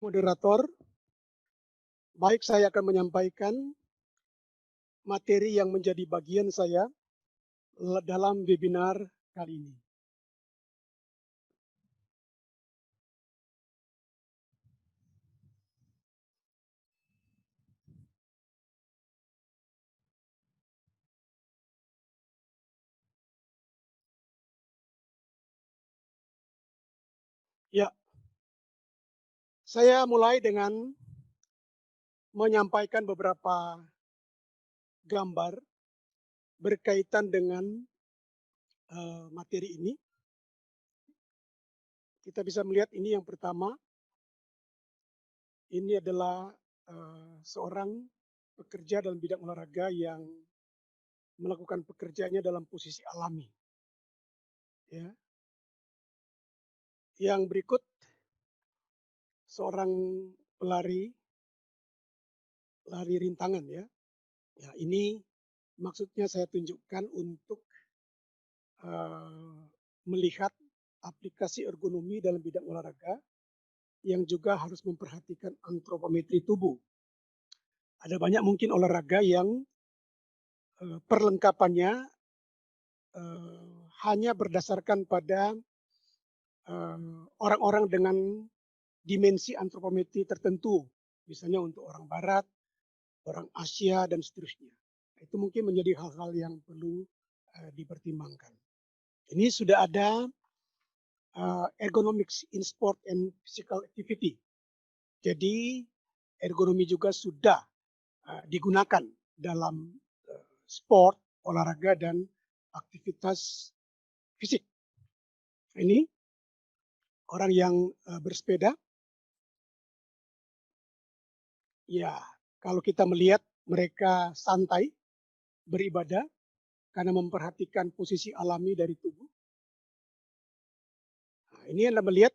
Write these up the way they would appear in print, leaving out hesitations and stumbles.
Moderator, baik saya akan menyampaikan materi yang menjadi bagian saya dalam webinar kali ini. Ya, saya mulai dengan menyampaikan beberapa gambar berkaitan dengan materi ini. Kita bisa melihat ini yang pertama, ini adalah seorang pekerja dalam bidang olahraga yang melakukan pekerjaannya dalam posisi alami. Ya. Yang berikut seorang pelari lari rintangan ya. Ya, ini maksudnya saya tunjukkan untuk melihat aplikasi ergonomi dalam bidang olahraga yang juga harus memperhatikan antropometri tubuh. Ada banyak mungkin olahraga yang perlengkapannya hanya berdasarkan pada orang-orang dengan dimensi antropometri tertentu, misalnya untuk orang Barat, orang Asia, dan seterusnya. Itu mungkin menjadi hal-hal yang perlu dipertimbangkan. Ini sudah ada ergonomics in sport and physical activity. Jadi ergonomi juga sudah digunakan dalam sport, olahraga, dan aktivitas fisik. Ini orang yang bersepeda. Ya, kalau kita melihat mereka santai beribadah karena memperhatikan posisi alami dari tubuh. Nah, ini Anda melihat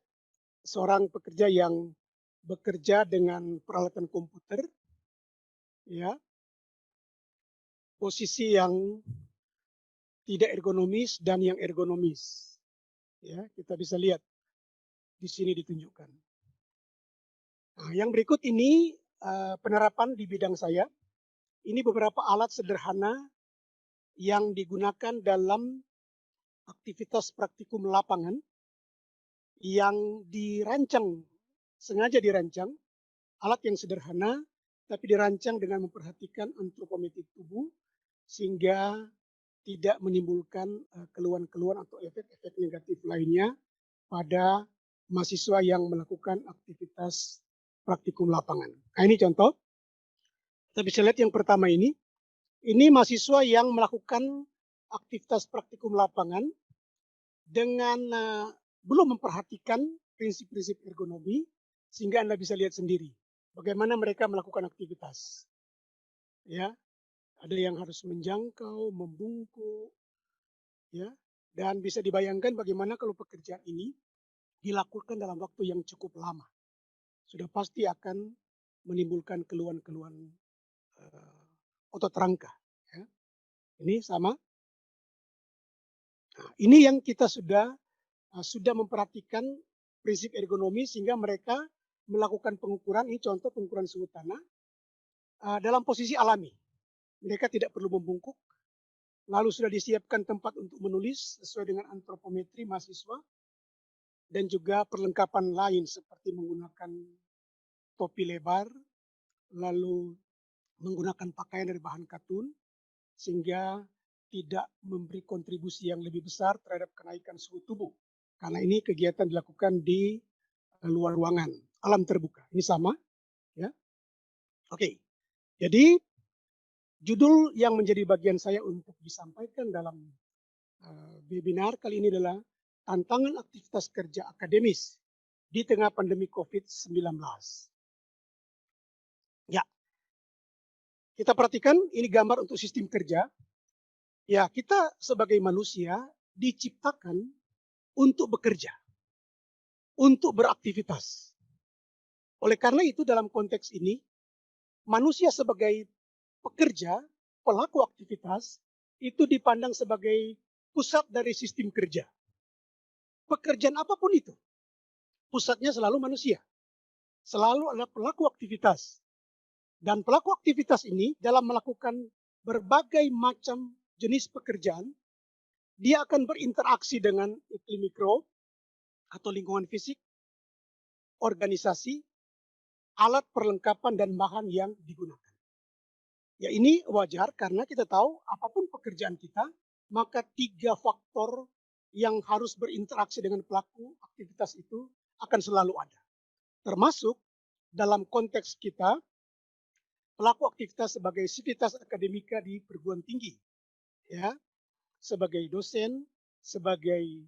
seorang pekerja yang bekerja dengan peralatan komputer, ya, posisi yang tidak ergonomis dan yang ergonomis. Ya, kita bisa lihat di sini ditunjukkan. Nah, yang berikut ini penerapan di bidang saya. Ini beberapa alat sederhana yang digunakan dalam aktivitas praktikum lapangan yang dirancang, sengaja dirancang, alat yang sederhana tapi dirancang dengan memperhatikan antropometri tubuh sehingga tidak menimbulkan keluhan-keluhan atau efek-efek negatif lainnya pada mahasiswa yang melakukan aktivitas praktikum lapangan. Nah, ini contoh. Kita bisa lihat yang pertama ini mahasiswa yang melakukan aktivitas praktikum lapangan dengan belum memperhatikan prinsip-prinsip ergonomi, sehingga Anda bisa lihat sendiri bagaimana mereka melakukan aktivitas. Ya, ada yang harus menjangkau, membungkuk, ya, dan bisa dibayangkan bagaimana kalau pekerjaan ini dilakukan dalam waktu yang cukup lama. Sudah pasti akan menimbulkan keluhan-keluhan otot rangka. Ya. Ini sama. Nah, ini yang kita sudah memperhatikan prinsip ergonomi sehingga mereka melakukan pengukuran. Ini contoh pengukuran suhu tanah dalam posisi alami. Mereka tidak perlu membungkuk. Lalu sudah disiapkan tempat untuk menulis sesuai dengan antropometri mahasiswa dan juga perlengkapan lain seperti menggunakan topi lebar, lalu menggunakan pakaian dari bahan katun, sehingga tidak memberi kontribusi yang lebih besar terhadap kenaikan suhu tubuh. Karena ini kegiatan dilakukan di luar ruangan, alam terbuka. Ini sama, ya. Oke, jadi judul yang menjadi bagian saya untuk disampaikan dalam webinar kali ini adalah tantangan aktivitas kerja akademis di tengah pandemi COVID-19. Ya, kita perhatikan ini gambar untuk sistem kerja. Ya, kita sebagai manusia diciptakan untuk bekerja, untuk beraktivitas. Oleh karena itu dalam konteks ini, manusia sebagai pekerja, pelaku aktivitas, itu dipandang sebagai pusat dari sistem kerja. Pekerjaan apapun itu, pusatnya selalu manusia. selalu ada pelaku aktivitas. Dan pelaku aktivitas ini dalam melakukan berbagai macam jenis pekerjaan, dia akan berinteraksi dengan iklim mikro atau lingkungan fisik, organisasi, alat perlengkapan dan bahan yang digunakan. Ya ini wajar karena kita tahu apapun pekerjaan kita, maka 3 faktor yang harus berinteraksi dengan pelaku aktivitas itu akan selalu ada. Termasuk dalam konteks kita, pelaku aktivitas sebagai sivitas akademika di perguruan tinggi, ya, sebagai dosen, sebagai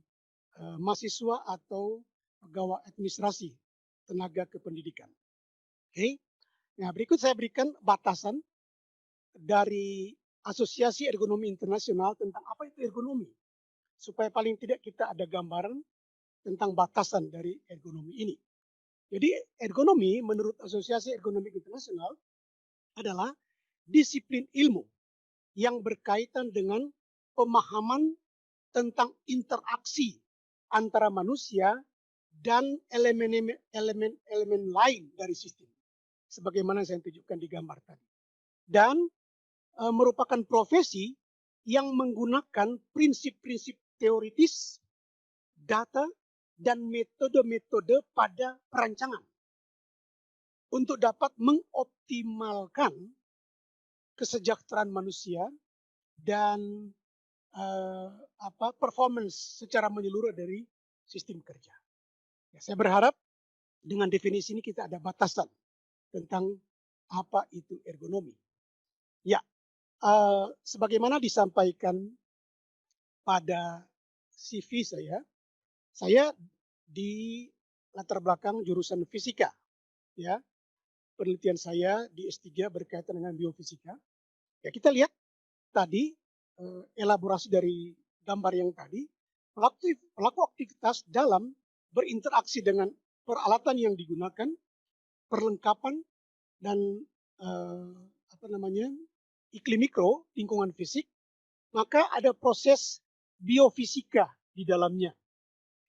mahasiswa atau pegawai administrasi, tenaga kependidikan. Oke. Nah, berikut saya berikan batasan dari Asosiasi Ergonomi Internasional tentang apa itu ergonomi. Supaya paling tidak kita ada gambaran tentang batasan dari ergonomi ini. Jadi ergonomi menurut Asosiasi Ergonomi Internasional adalah disiplin ilmu yang berkaitan dengan pemahaman tentang interaksi antara manusia dan elemen lain dari sistem. Sebagaimana saya tunjukkan di gambar tadi. Dan merupakan profesi yang menggunakan prinsip-prinsip teoritis, data, dan metode-metode pada perancangan untuk dapat mengoptimalkan kesejahteraan manusia dan performance secara menyeluruh dari sistem kerja. Ya, saya berharap dengan definisi ini kita ada batasan tentang apa itu ergonomi. Ya, sebagaimana disampaikan pada CV saya di latar belakang jurusan fisika, ya. Penelitian saya di S3 berkaitan dengan biofisika. Ya, kita lihat tadi elaborasi dari gambar yang tadi, pelaku aktivitas dalam berinteraksi dengan peralatan yang digunakan, perlengkapan dan iklim mikro, lingkungan fisik, maka ada proses biofisika di dalamnya.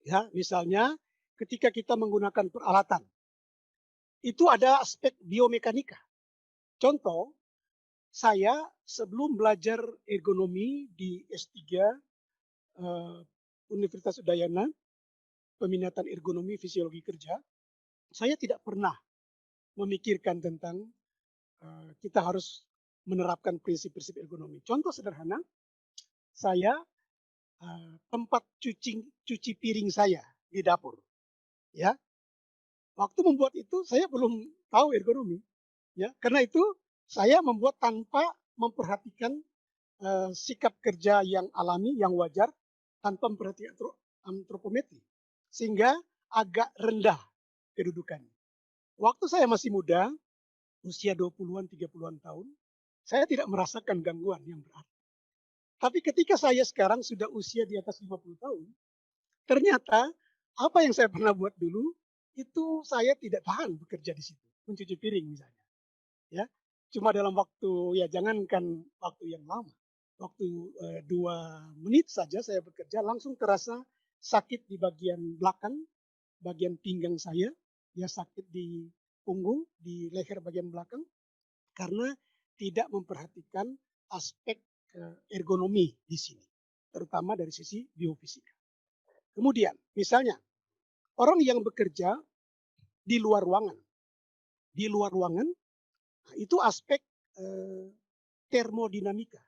Ya, misalnya ketika kita menggunakan peralatan, itu ada aspek biomekanika. Contoh, saya sebelum belajar ergonomi di S3 Universitas Udayana, peminatan ergonomi fisiologi kerja, saya tidak pernah memikirkan tentang kita harus menerapkan prinsip-prinsip ergonomi. Contoh sederhana, saya tempat cuci piring saya di dapur, ya. Waktu membuat itu saya belum tahu ergonomi, ya. Karena itu saya membuat tanpa memperhatikan sikap kerja yang alami, yang wajar, tanpa memperhatikan antropometri, sehingga agak rendah kedudukannya. Waktu saya masih muda, usia 20-an, 30-an tahun, saya tidak merasakan gangguan yang berarti. Tapi ketika saya sekarang sudah usia di atas 50 tahun, ternyata apa yang saya pernah buat dulu, itu saya tidak tahan bekerja di situ, mencuci piring misalnya. Ya, cuma dalam waktu, ya jangankan waktu yang lama, waktu 2 menit saja saya bekerja, langsung terasa sakit di bagian belakang, bagian pinggang saya, ya sakit di punggung, di leher bagian belakang, karena tidak memperhatikan aspek ergonomi di sini, terutama dari sisi biofisika. Kemudian, misalnya orang yang bekerja di luar ruangan, nah, itu aspek termodinamika,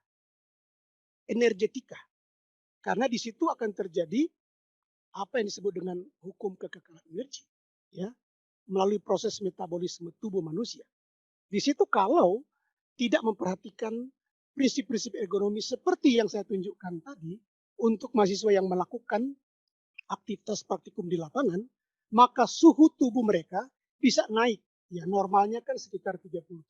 energetika, karena di situ akan terjadi apa yang disebut dengan hukum kekekalan energi, ya, melalui proses metabolisme tubuh manusia. Di situ kalau tidak memperhatikan prinsip-prinsip ergonomi seperti yang saya tunjukkan tadi untuk mahasiswa yang melakukan aktivitas praktikum di lapangan, maka suhu tubuh mereka bisa naik. Ya, normalnya kan sekitar 37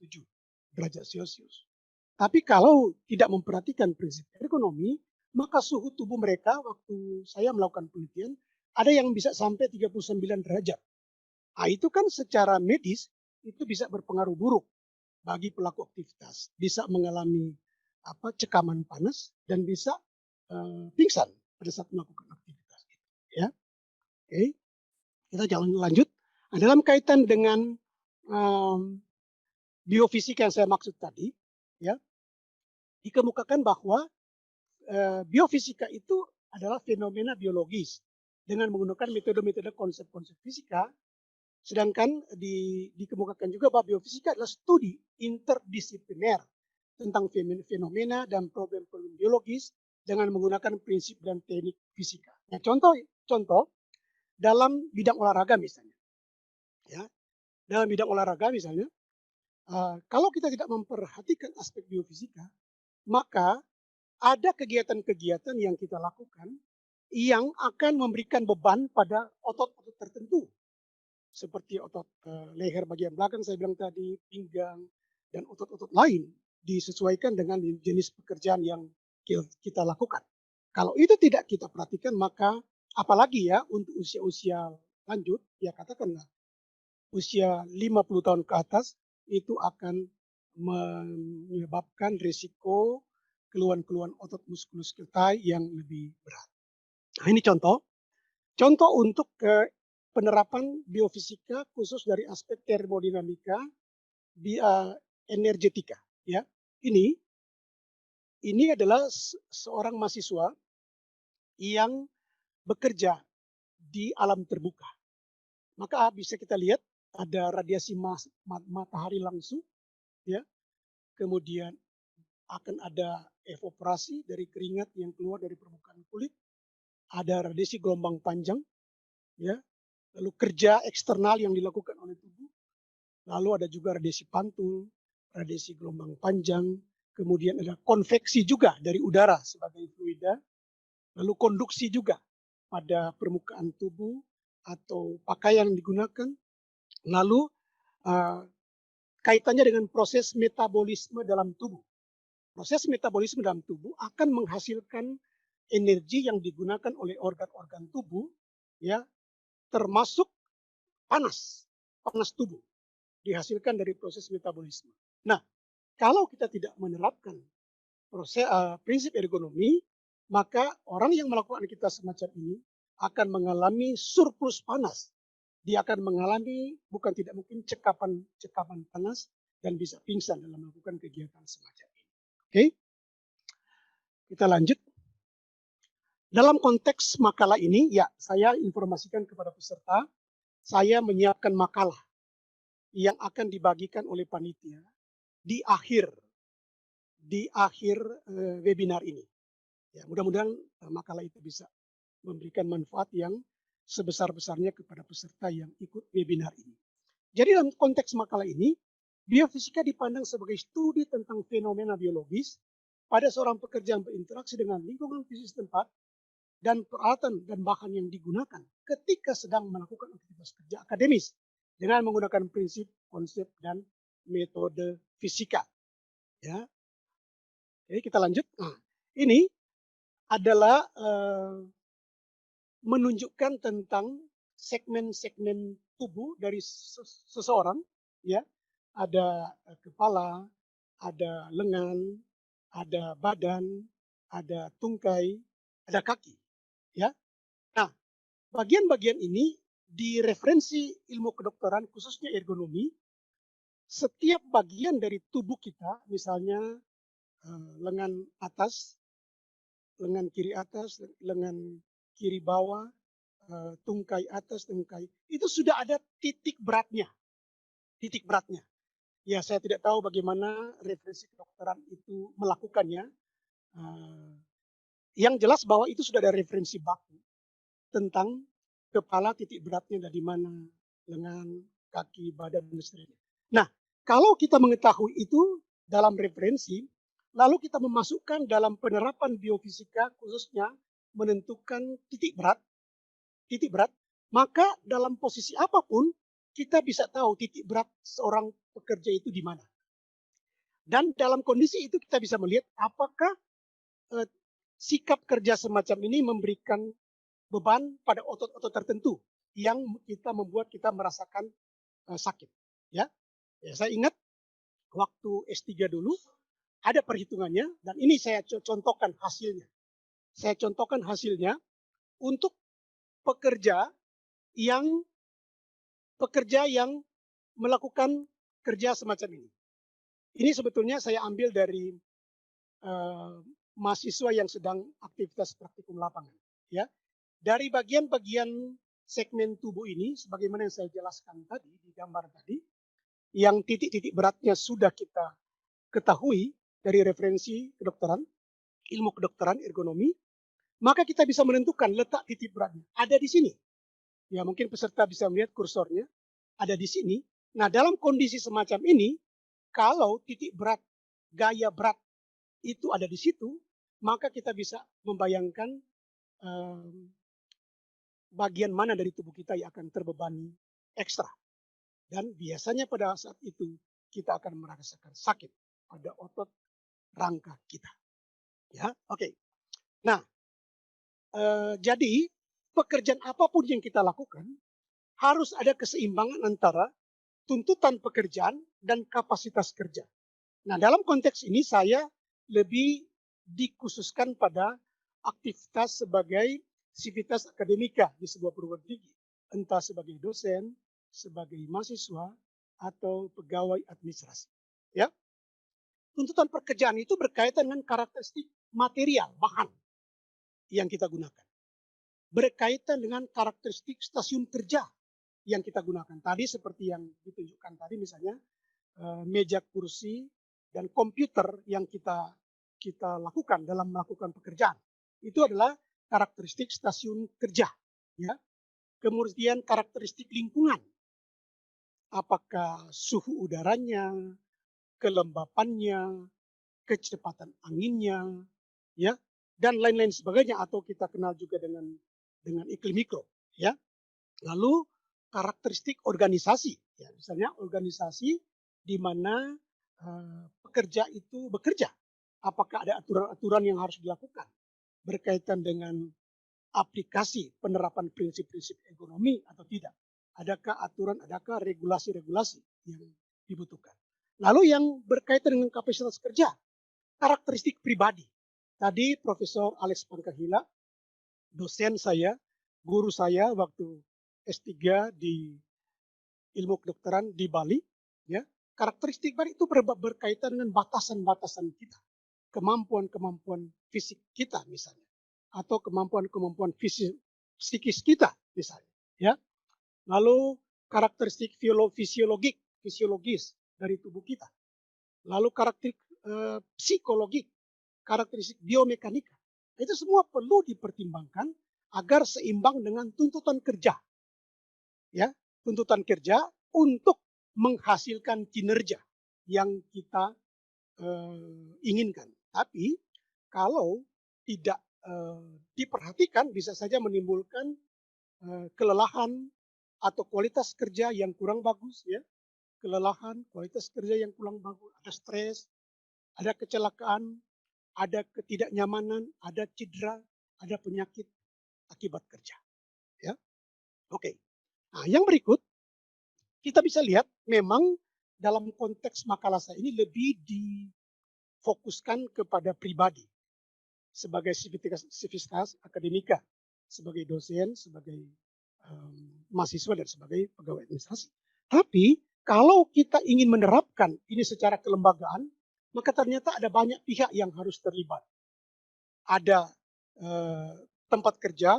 derajat Celcius. Tapi kalau tidak memperhatikan prinsip ergonomi, maka suhu tubuh mereka waktu saya melakukan penelitian ada yang bisa sampai 39 derajat. Nah, itu kan secara medis itu bisa berpengaruh buruk bagi pelaku aktivitas, bisa mengalami cekaman panas dan bisa pingsan pada saat melakukan aktivitas. Ya, oke, kita jalan lanjut. Nah, dalam kaitan dengan biofisika yang saya maksud tadi, ya, dikemukakan bahwa biofisika itu adalah fenomena biologis dengan menggunakan metode-metode konsep-konsep fisika, sedangkan dikemukakan juga bahwa biofisika adalah studi interdisipliner tentang fenomena dan problem-problem biologis dengan menggunakan prinsip dan teknik fisika. Nah, contoh dalam bidang olahraga misalnya, ya, dalam bidang olahraga misalnya, kalau kita tidak memperhatikan aspek biofisika, maka ada kegiatan-kegiatan yang kita lakukan yang akan memberikan beban pada otot-otot tertentu. Seperti otot leher bagian belakang saya bilang tadi, pinggang, dan otot-otot lain disesuaikan dengan jenis pekerjaan yang kita lakukan. Kalau itu tidak kita perhatikan, maka apalagi ya untuk usia-usia lanjut, ya katakanlah usia 50 tahun ke atas, itu akan menyebabkan risiko keluhan-keluhan otot muskuloskeletal yang lebih berat. Nah, ini contoh untuk penerapan biofisika khusus dari aspek termodinamika, energetika. Ya, ini adalah seorang mahasiswa yang bekerja di alam terbuka. Maka bisa kita lihat ada radiasi matahari langsung, ya. Kemudian akan ada evaporasi dari keringat yang keluar dari permukaan kulit, ada radiasi gelombang panjang, ya. Lalu kerja eksternal yang dilakukan oleh tubuh, lalu ada juga radiasi pantul, radiasi gelombang panjang, kemudian ada konveksi juga dari udara sebagai fluida, lalu konduksi juga pada permukaan tubuh atau pakaian yang digunakan, lalu kaitannya dengan proses metabolisme dalam tubuh. Proses metabolisme dalam tubuh akan menghasilkan energi yang digunakan oleh organ-organ tubuh, ya, termasuk panas tubuh dihasilkan dari proses metabolisme. Nah, kalau kita tidak menerapkan prinsip ergonomi, maka orang yang melakukan aktivitas semacam ini akan mengalami surplus panas. Dia akan mengalami bukan tidak mungkin cekapan panas dan bisa pingsan dalam melakukan kegiatan semacam ini. Oke, kita lanjut. Dalam konteks makalah ini, ya, saya informasikan kepada peserta, saya menyiapkan makalah yang akan dibagikan oleh panitia di akhir webinar ini. Ya, mudah-mudahan makalah itu bisa memberikan manfaat yang sebesar-besarnya kepada peserta yang ikut webinar ini. Jadi dalam konteks makalah ini, biofisika dipandang sebagai studi tentang fenomena biologis pada seorang pekerja yang berinteraksi dengan lingkungan fisik tempat dan peralatan dan bahan yang digunakan ketika sedang melakukan aktivitas kerja akademis dengan menggunakan prinsip, konsep, dan metode fisika. Ya, jadi kita lanjut. Nah, ini adalah menunjukkan tentang segmen-segmen tubuh dari seseorang, ya. Ada kepala, ada lengan, ada badan, ada tungkai, ada kaki, ya. Nah, bagian-bagian ini di referensi ilmu kedokteran khususnya ergonomi, setiap bagian dari tubuh kita, misalnya lengan atas, lengan kiri atas, lengan kiri bawah, tungkai atas, tungkai itu sudah ada titik beratnya. Titik beratnya. Ya, saya tidak tahu bagaimana referensi kedokteran itu melakukannya. Yang jelas bahwa itu sudah ada referensi baku tentang kepala titik beratnya dari mana, lengan, kaki, badan, dan seterusnya. Nah, kalau kita mengetahui itu dalam referensi, lalu kita memasukkan dalam penerapan biofisika khususnya menentukan titik berat, maka dalam posisi apapun kita bisa tahu titik berat seorang pekerja itu di mana. Dan dalam kondisi itu kita bisa melihat apakah sikap kerja semacam ini memberikan beban pada otot-otot tertentu yang membuat kita merasakan sakit. Ya, saya ingat waktu S3 dulu ada perhitungannya dan ini saya contohkan hasilnya. Saya contohkan hasilnya untuk pekerja yang melakukan kerja semacam ini. Ini sebetulnya saya ambil dari mahasiswa yang sedang aktivitas praktikum lapangan. Ya, dari bagian-bagian segmen tubuh ini, sebagaimana yang saya jelaskan tadi di gambar tadi, yang titik-titik beratnya sudah kita ketahui dari referensi kedokteran, ilmu kedokteran, ergonomi, maka kita bisa menentukan letak titik beratnya. Ada di sini. Ya, mungkin peserta bisa melihat kursornya, ada di sini. Nah, dalam kondisi semacam ini, kalau titik berat, gaya berat itu ada di situ, maka kita bisa membayangkan bagian mana dari tubuh kita yang akan terbebani ekstra. Dan biasanya pada saat itu kita akan merasakan sakit pada otot rangka kita. Ya, oke. Nah, jadi pekerjaan apapun yang kita lakukan harus ada keseimbangan antara tuntutan pekerjaan dan kapasitas kerja. Nah, dalam konteks ini saya lebih dikhususkan pada aktivitas sebagai sivitas akademika di sebuah perguruan tinggi, entah sebagai dosen, sebagai mahasiswa, atau pegawai administrasi. Ya, tuntutan pekerjaan itu berkaitan dengan karakteristik material, bahan yang kita gunakan. Berkaitan dengan karakteristik stasiun kerja yang kita gunakan. Tadi seperti yang ditunjukkan tadi misalnya, meja kursi dan komputer yang kita lakukan dalam melakukan pekerjaan. Itu adalah karakteristik stasiun kerja. Ya. Kemudian karakteristik lingkungan. Apakah suhu udaranya, kelembapannya, kecepatan anginnya, ya, dan lain-lain sebagainya, atau kita kenal juga dengan iklim mikro, ya. Lalu karakteristik organisasi, ya, misalnya organisasi di mana pekerja itu bekerja, apakah ada aturan-aturan yang harus dilakukan berkaitan dengan aplikasi penerapan prinsip-prinsip ekonomi atau tidak, adakah aturan, adakah regulasi-regulasi yang dibutuhkan. Lalu yang berkaitan dengan kapasitas kerja, karakteristik pribadi. Tadi Profesor Alex Pangkahila, dosen saya, guru saya waktu S3 di ilmu kedokteran di Bali, ya, karakteristik pribadi itu berkaitan dengan batasan-batasan kita, kemampuan-kemampuan fisik kita misalnya, atau kemampuan-kemampuan psikis kita misalnya, ya. Lalu karakteristik fisiologis dari tubuh kita. Lalu karakteristik psikologik, karakteristik biomekanika. Itu semua perlu dipertimbangkan agar seimbang dengan tuntutan kerja. Ya, tuntutan kerja untuk menghasilkan kinerja yang kita inginkan. Tapi kalau tidak diperhatikan bisa saja menimbulkan kelelahan atau kualitas kerja yang kurang bagus, ya. Kelelahan, kualitas kerja yang kurang bagus, ada stres, ada kecelakaan, ada ketidaknyamanan, ada cedera, ada penyakit akibat kerja. Ya, oke. Nah, yang berikut kita bisa lihat memang dalam konteks makalah saya ini lebih difokuskan kepada pribadi sebagai sivitas akademika, sebagai dosen, sebagai mahasiswa dan sebagai pegawai administrasi. Tapi kalau kita ingin menerapkan ini secara kelembagaan, maka ternyata ada banyak pihak yang harus terlibat. Ada tempat kerja,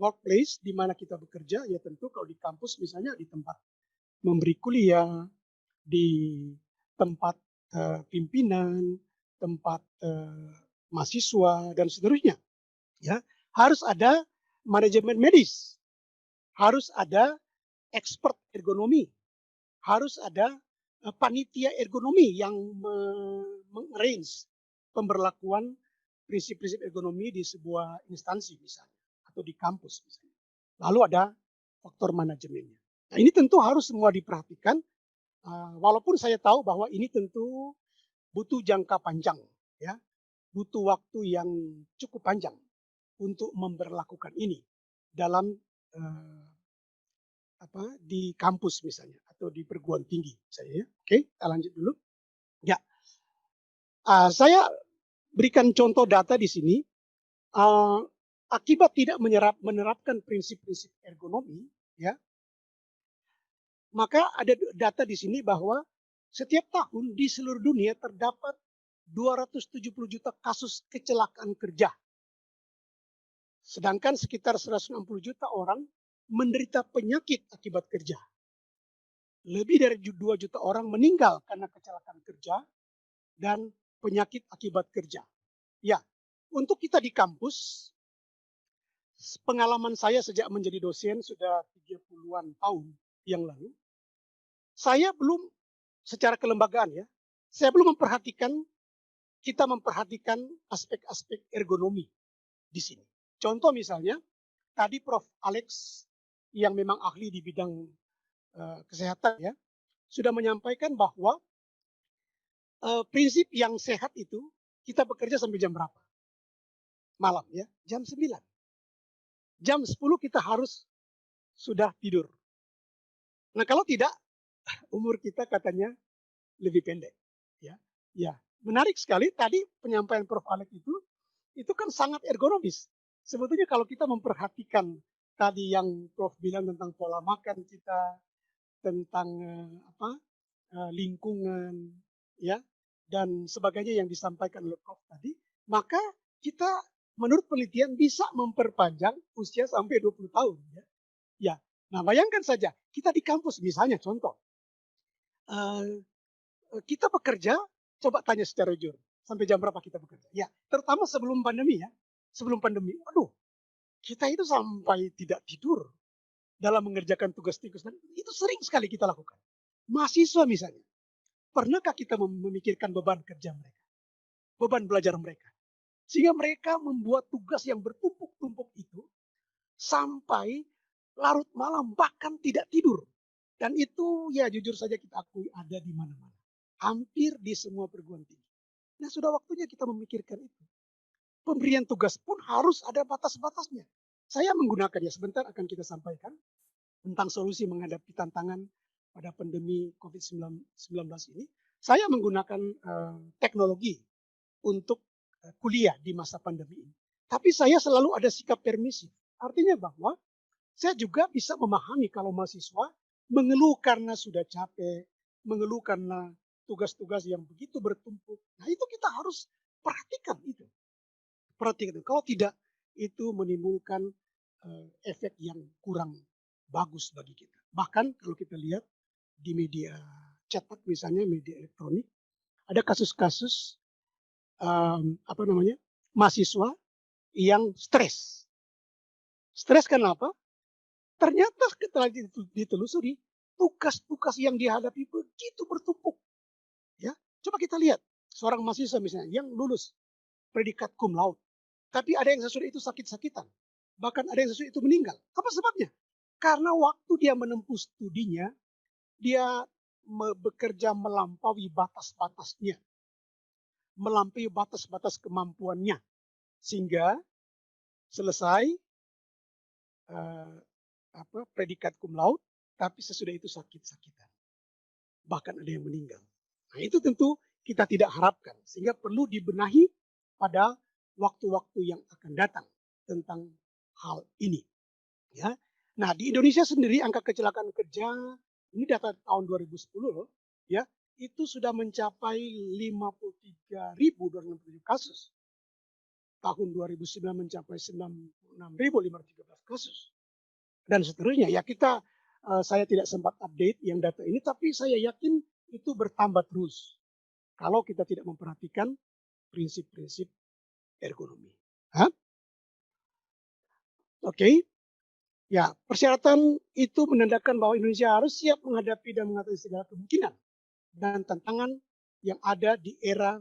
workplace, di mana kita bekerja, ya tentu kalau di kampus misalnya di tempat memberi kuliah, di tempat pimpinan, tempat mahasiswa, dan seterusnya. Ya, harus ada manajemen medis, harus ada expert ergonomi, harus ada panitia ergonomi yang mengarrange pemberlakuan prinsip-prinsip ergonomi di sebuah instansi misalnya, atau di kampus misalnya. Lalu ada faktor manajemennya. Nah, ini tentu harus semua diperhatikan, walaupun saya tahu bahwa ini tentu butuh jangka panjang, ya, butuh waktu yang cukup panjang untuk memberlakukan ini dalam di kampus misalnya atau di perguruan tinggi misalnya, ya. Oke, kita lanjut dulu. Ya, saya berikan contoh data di sini. Akibat tidak menerapkan prinsip-prinsip ergonomi, ya, Maka ada data di sini bahwa setiap tahun di seluruh dunia terdapat 270 juta kasus kecelakaan kerja. Sedangkan sekitar 160 juta orang menderita penyakit akibat kerja. Lebih dari 2 juta orang meninggal karena kecelakaan kerja dan penyakit akibat kerja. Ya, untuk kita di kampus, pengalaman saya sejak menjadi dosen sudah 30-an tahun yang lalu, saya belum secara kelembagaan ya, saya belum kita memperhatikan aspek-aspek ergonomi di sini. Contoh misalnya, tadi Prof. Alex yang memang ahli di bidang kesehatan ya, sudah menyampaikan bahwa prinsip yang sehat itu kita bekerja sampai jam berapa? Malam ya, jam 9. Jam 10 kita harus sudah tidur. Nah kalau tidak, umur kita katanya lebih pendek. Ya, ya. Menarik sekali tadi penyampaian Prof. Alex itu kan sangat ergonomis. Sebetulnya kalau kita memperhatikan tadi yang Prof bilang tentang pola makan kita, tentang lingkungan, ya, dan sebagainya yang disampaikan oleh Prof tadi, maka kita menurut penelitian bisa memperpanjang usia sampai 20 tahun. Ya. Ya. Nah bayangkan saja, kita di kampus misalnya contoh, uh, kita bekerja, coba tanya secara jujur, sampai jam berapa kita bekerja? Ya, terutama sebelum pandemi ya, sebelum pandemi, aduh, kita itu sampai tidak tidur dalam mengerjakan tugas-tugas, dan itu sering sekali kita lakukan. Mahasiswa misalnya, pernahkah kita memikirkan beban kerja mereka, beban belajar mereka, sehingga mereka membuat tugas yang bertumpuk-tumpuk itu sampai larut malam, bahkan tidak tidur. Dan itu ya jujur saja kita akui ada di mana-mana. Hampir di semua perguruan tinggi. Nah sudah waktunya kita memikirkan itu. Pemberian tugas pun harus ada batas-batasnya. Saya menggunakannya, sebentar akan kita sampaikan tentang solusi menghadapi tantangan pada pandemi COVID-19 ini. Saya menggunakan teknologi untuk kuliah di masa pandemi ini. Tapi saya selalu ada sikap permisif. Artinya bahwa saya juga bisa memahami kalau mahasiswa mengeluh karena sudah capek, mengeluh karena tugas-tugas yang begitu bertumpuk. Nah itu kita harus perhatikan itu. Perhatikan itu. Kalau tidak, itu menimbulkan efek yang kurang bagus bagi kita. Bahkan kalau kita lihat di media cetak misalnya, media elektronik, ada kasus-kasus mahasiswa yang stres. Stres kenapa? Ternyata setelah ditelusuri, tugas-tugas yang dihadapi begitu bertumpuk. Ya, coba kita lihat seorang mahasiswa misalnya yang lulus predikat cum laude, tapi ada yang sesudah itu sakit-sakitan, bahkan ada yang sesudah itu meninggal. Apa sebabnya? Karena waktu dia menempuh studinya, dia bekerja melampaui batas-batasnya, melampaui batas-batas kemampuannya, sehingga selesai predikat cum laude, tapi sesudah itu sakit-sakitan. Bahkan ada yang meninggal. Nah itu tentu kita tidak harapkan, sehingga perlu dibenahi pada waktu-waktu yang akan datang tentang hal ini. Ya. Nah di Indonesia sendiri angka kecelakaan kerja, ini data tahun 2010 ya, itu sudah mencapai 53.267 kasus. Tahun 2009 mencapai 96.513 kasus. Dan seterusnya. Ya saya tidak sempat update yang data ini, tapi saya yakin itu bertambah terus kalau kita tidak memperhatikan prinsip-prinsip ergonomi. Hah? Oke. Ya, persyaratan itu menandakan bahwa Indonesia harus siap menghadapi dan mengatasi segala kemungkinan dan tantangan yang ada di era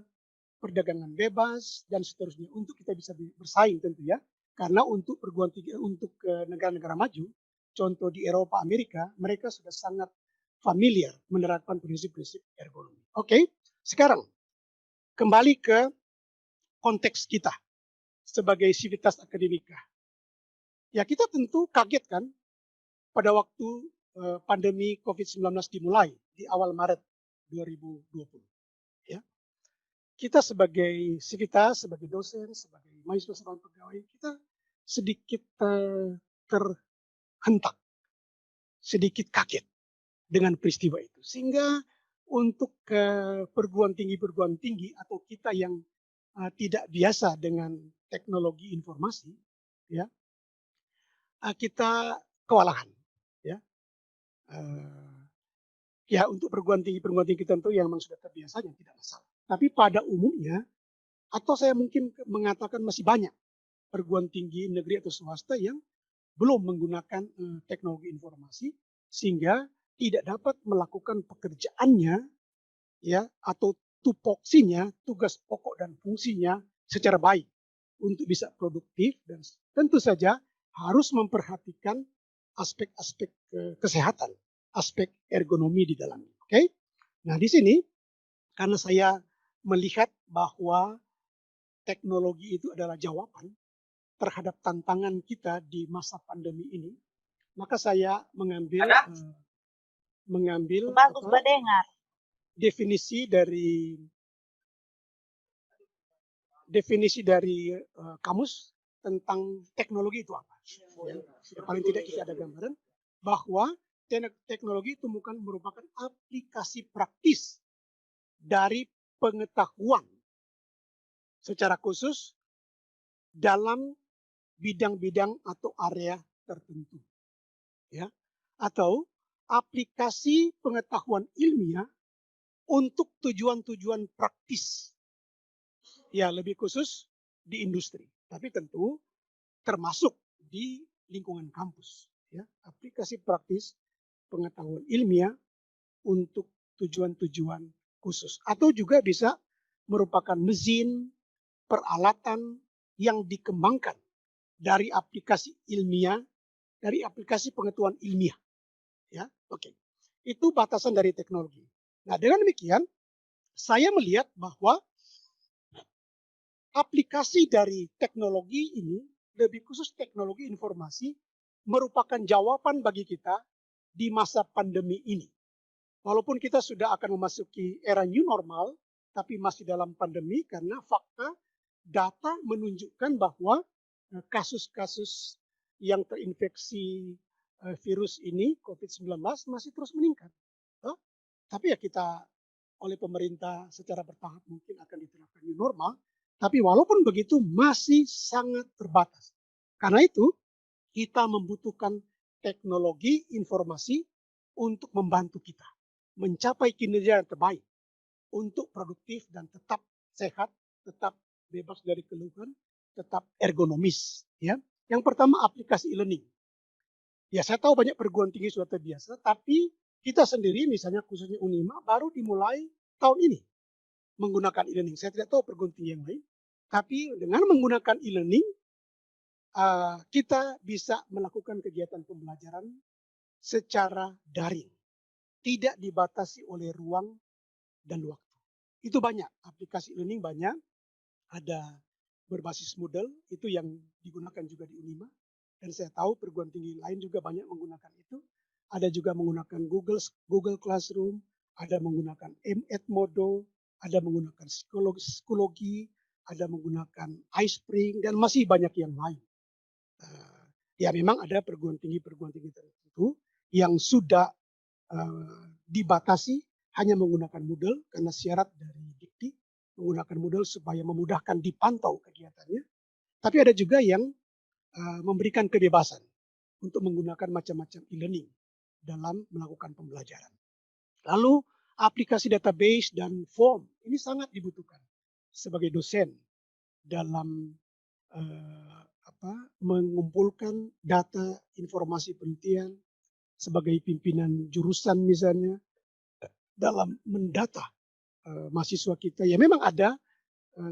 perdagangan bebas dan seterusnya untuk kita bisa bersaing tentu ya. Karena untuk perguruan tinggi untuk negara-negara maju, contoh di Eropa, Amerika, mereka sudah sangat familiar menerapkan prinsip-prinsip ergonomi. Oke, sekarang kembali ke konteks kita sebagai sivitas akademika. Ya kita tentu kaget kan pada waktu pandemi COVID-19 dimulai di awal Maret 2020. Ya. Kita sebagai sivitas, sebagai dosen, sebagai mahasiswa, sebagai pegawai, kita sedikit terhentak, sedikit kaget dengan peristiwa itu. Sehingga untuk perguruan tinggi atau kita yang tidak biasa dengan teknologi informasi, ya, kita kewalahan, ya. Ya untuk perguruan tinggi tentu yang memang sudah terbiasa yang tidak masalah. Tapi pada umumnya, atau saya mungkin mengatakan masih banyak perguruan tinggi negeri atau swasta yang belum menggunakan teknologi informasi sehingga tidak dapat melakukan pekerjaannya, ya, atau tupoksinya, tugas pokok dan fungsinya secara baik untuk bisa produktif dan tentu saja harus memperhatikan aspek-aspek kesehatan, aspek ergonomi di dalamnya. Oke? Nah, di sini karena saya melihat bahwa teknologi itu adalah jawaban terhadap tantangan kita di masa pandemi ini, maka saya mengambil Bagus mendengar. definisi dari kamus tentang teknologi itu apa. Ya, paling tidak kita ada gambaran bahwa teknologi itu bukan merupakan aplikasi praktis dari pengetahuan secara khusus dalam bidang-bidang atau area tertentu, ya, atau aplikasi pengetahuan ilmiah untuk tujuan-tujuan praktis, ya lebih khusus di industri, tapi tentu termasuk di lingkungan kampus, ya, aplikasi praktis pengetahuan ilmiah untuk tujuan-tujuan khusus, atau juga bisa merupakan mesin, peralatan yang dikembangkan dari aplikasi ilmiah, dari aplikasi pengetahuan ilmiah, ya, oke. Itu batasan dari teknologi. Nah, dengan demikian, saya melihat bahwa aplikasi dari teknologi ini, lebih khusus teknologi informasi, merupakan jawaban bagi kita di masa pandemi ini. Walaupun kita sudah akan memasuki era new normal, tapi masih dalam pandemi karena fakta data menunjukkan bahwa kasus-kasus yang terinfeksi virus ini, COVID-19, masih terus meningkat. Tapi ya kita oleh pemerintah secara bertahap mungkin akan diterapkan new normal, tapi walaupun begitu masih sangat terbatas. Karena itu kita membutuhkan teknologi informasi untuk membantu kita mencapai kinerja yang terbaik, untuk produktif dan tetap sehat, tetap bebas dari keluhan, tetap ergonomis. Ya, yang pertama aplikasi e-learning. Ya saya tahu banyak perguruan tinggi sudah terbiasa, tapi kita sendiri misalnya khususnya Unima baru dimulai tahun ini menggunakan e-learning. Saya tidak tahu perguruan tinggi yang lain, tapi dengan menggunakan e-learning kita bisa melakukan kegiatan pembelajaran secara daring, tidak dibatasi oleh ruang dan waktu. Itu banyak, aplikasi e-learning banyak, ada berbasis Moodle, itu yang digunakan juga di Unima. Dan saya tahu perguruan tinggi lain juga banyak menggunakan itu. Ada juga menggunakan Google Classroom, ada menggunakan Edmodo, ada menggunakan psikologi, ada menggunakan iSpring, dan masih banyak yang lain. Ya memang ada perguruan tinggi tertentu yang sudah dibatasi hanya menggunakan Moodle karena syarat dari Dikti menggunakan Moodle supaya memudahkan dipantau kegiatannya. Tapi ada juga yang memberikan kebebasan untuk menggunakan macam-macam e-learning dalam melakukan pembelajaran. Lalu aplikasi database dan form ini sangat dibutuhkan sebagai dosen dalam mengumpulkan data informasi penelitian sebagai pimpinan jurusan misalnya dalam mendata mahasiswa kita. Ya memang ada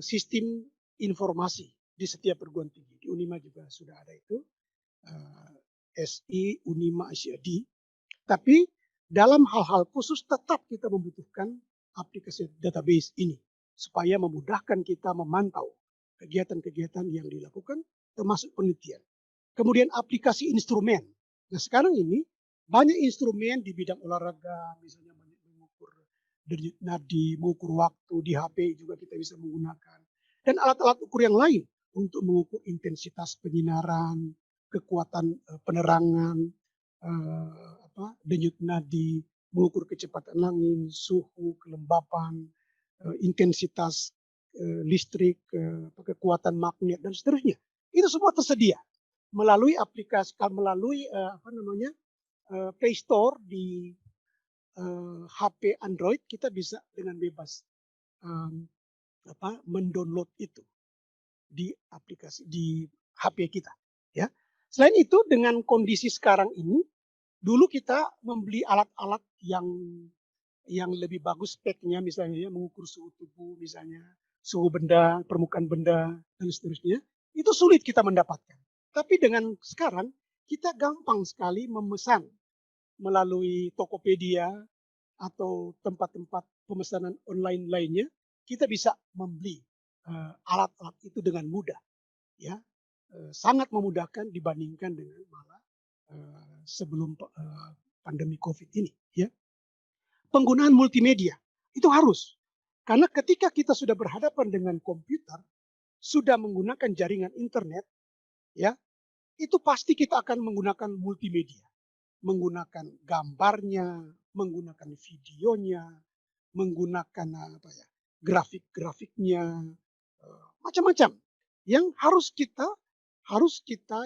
sistem informasi di setiap perguruan tinggi. Di Unima juga sudah ada itu, SI, Unima, ICAD. Tapi dalam hal-hal khusus tetap kita membutuhkan aplikasi database ini supaya memudahkan kita memantau kegiatan-kegiatan yang dilakukan termasuk penelitian. Kemudian aplikasi instrumen. Nah sekarang ini banyak instrumen di bidang olahraga, misalnya mengukur denyut nadi, mengukur waktu, di HP juga kita bisa menggunakan. Dan alat-alat ukur yang lain untuk mengukur intensitas penyinaran, kekuatan penerangan, denyut nadi, mengukur kecepatan angin, suhu, kelembapan, intensitas listrik, kekuatan magnet dan seterusnya. Itu semua tersedia melalui aplikasi, melalui Play Store di HP Android. Kita bisa dengan bebas mendownload itu di aplikasi di HP kita, ya. Selain itu dengan kondisi sekarang ini, dulu kita membeli alat-alat yang lebih bagus speknya, misalnya ya, mengukur suhu tubuh misalnya, suhu benda, permukaan benda dan seterusnya, itu sulit kita mendapatkan. Tapi dengan sekarang kita gampang sekali memesan melalui Tokopedia atau tempat-tempat pemesanan online lainnya, kita bisa membeli alat-alat itu dengan mudah, ya. Sangat memudahkan dibandingkan dengan malah sebelum pandemi COVID ini, ya. Penggunaan multimedia itu harus, karena ketika kita sudah berhadapan dengan komputer, sudah menggunakan jaringan internet, ya, itu pasti kita akan menggunakan multimedia, menggunakan gambarnya, menggunakan videonya, menggunakan grafik-grafiknya, macam-macam yang harus kita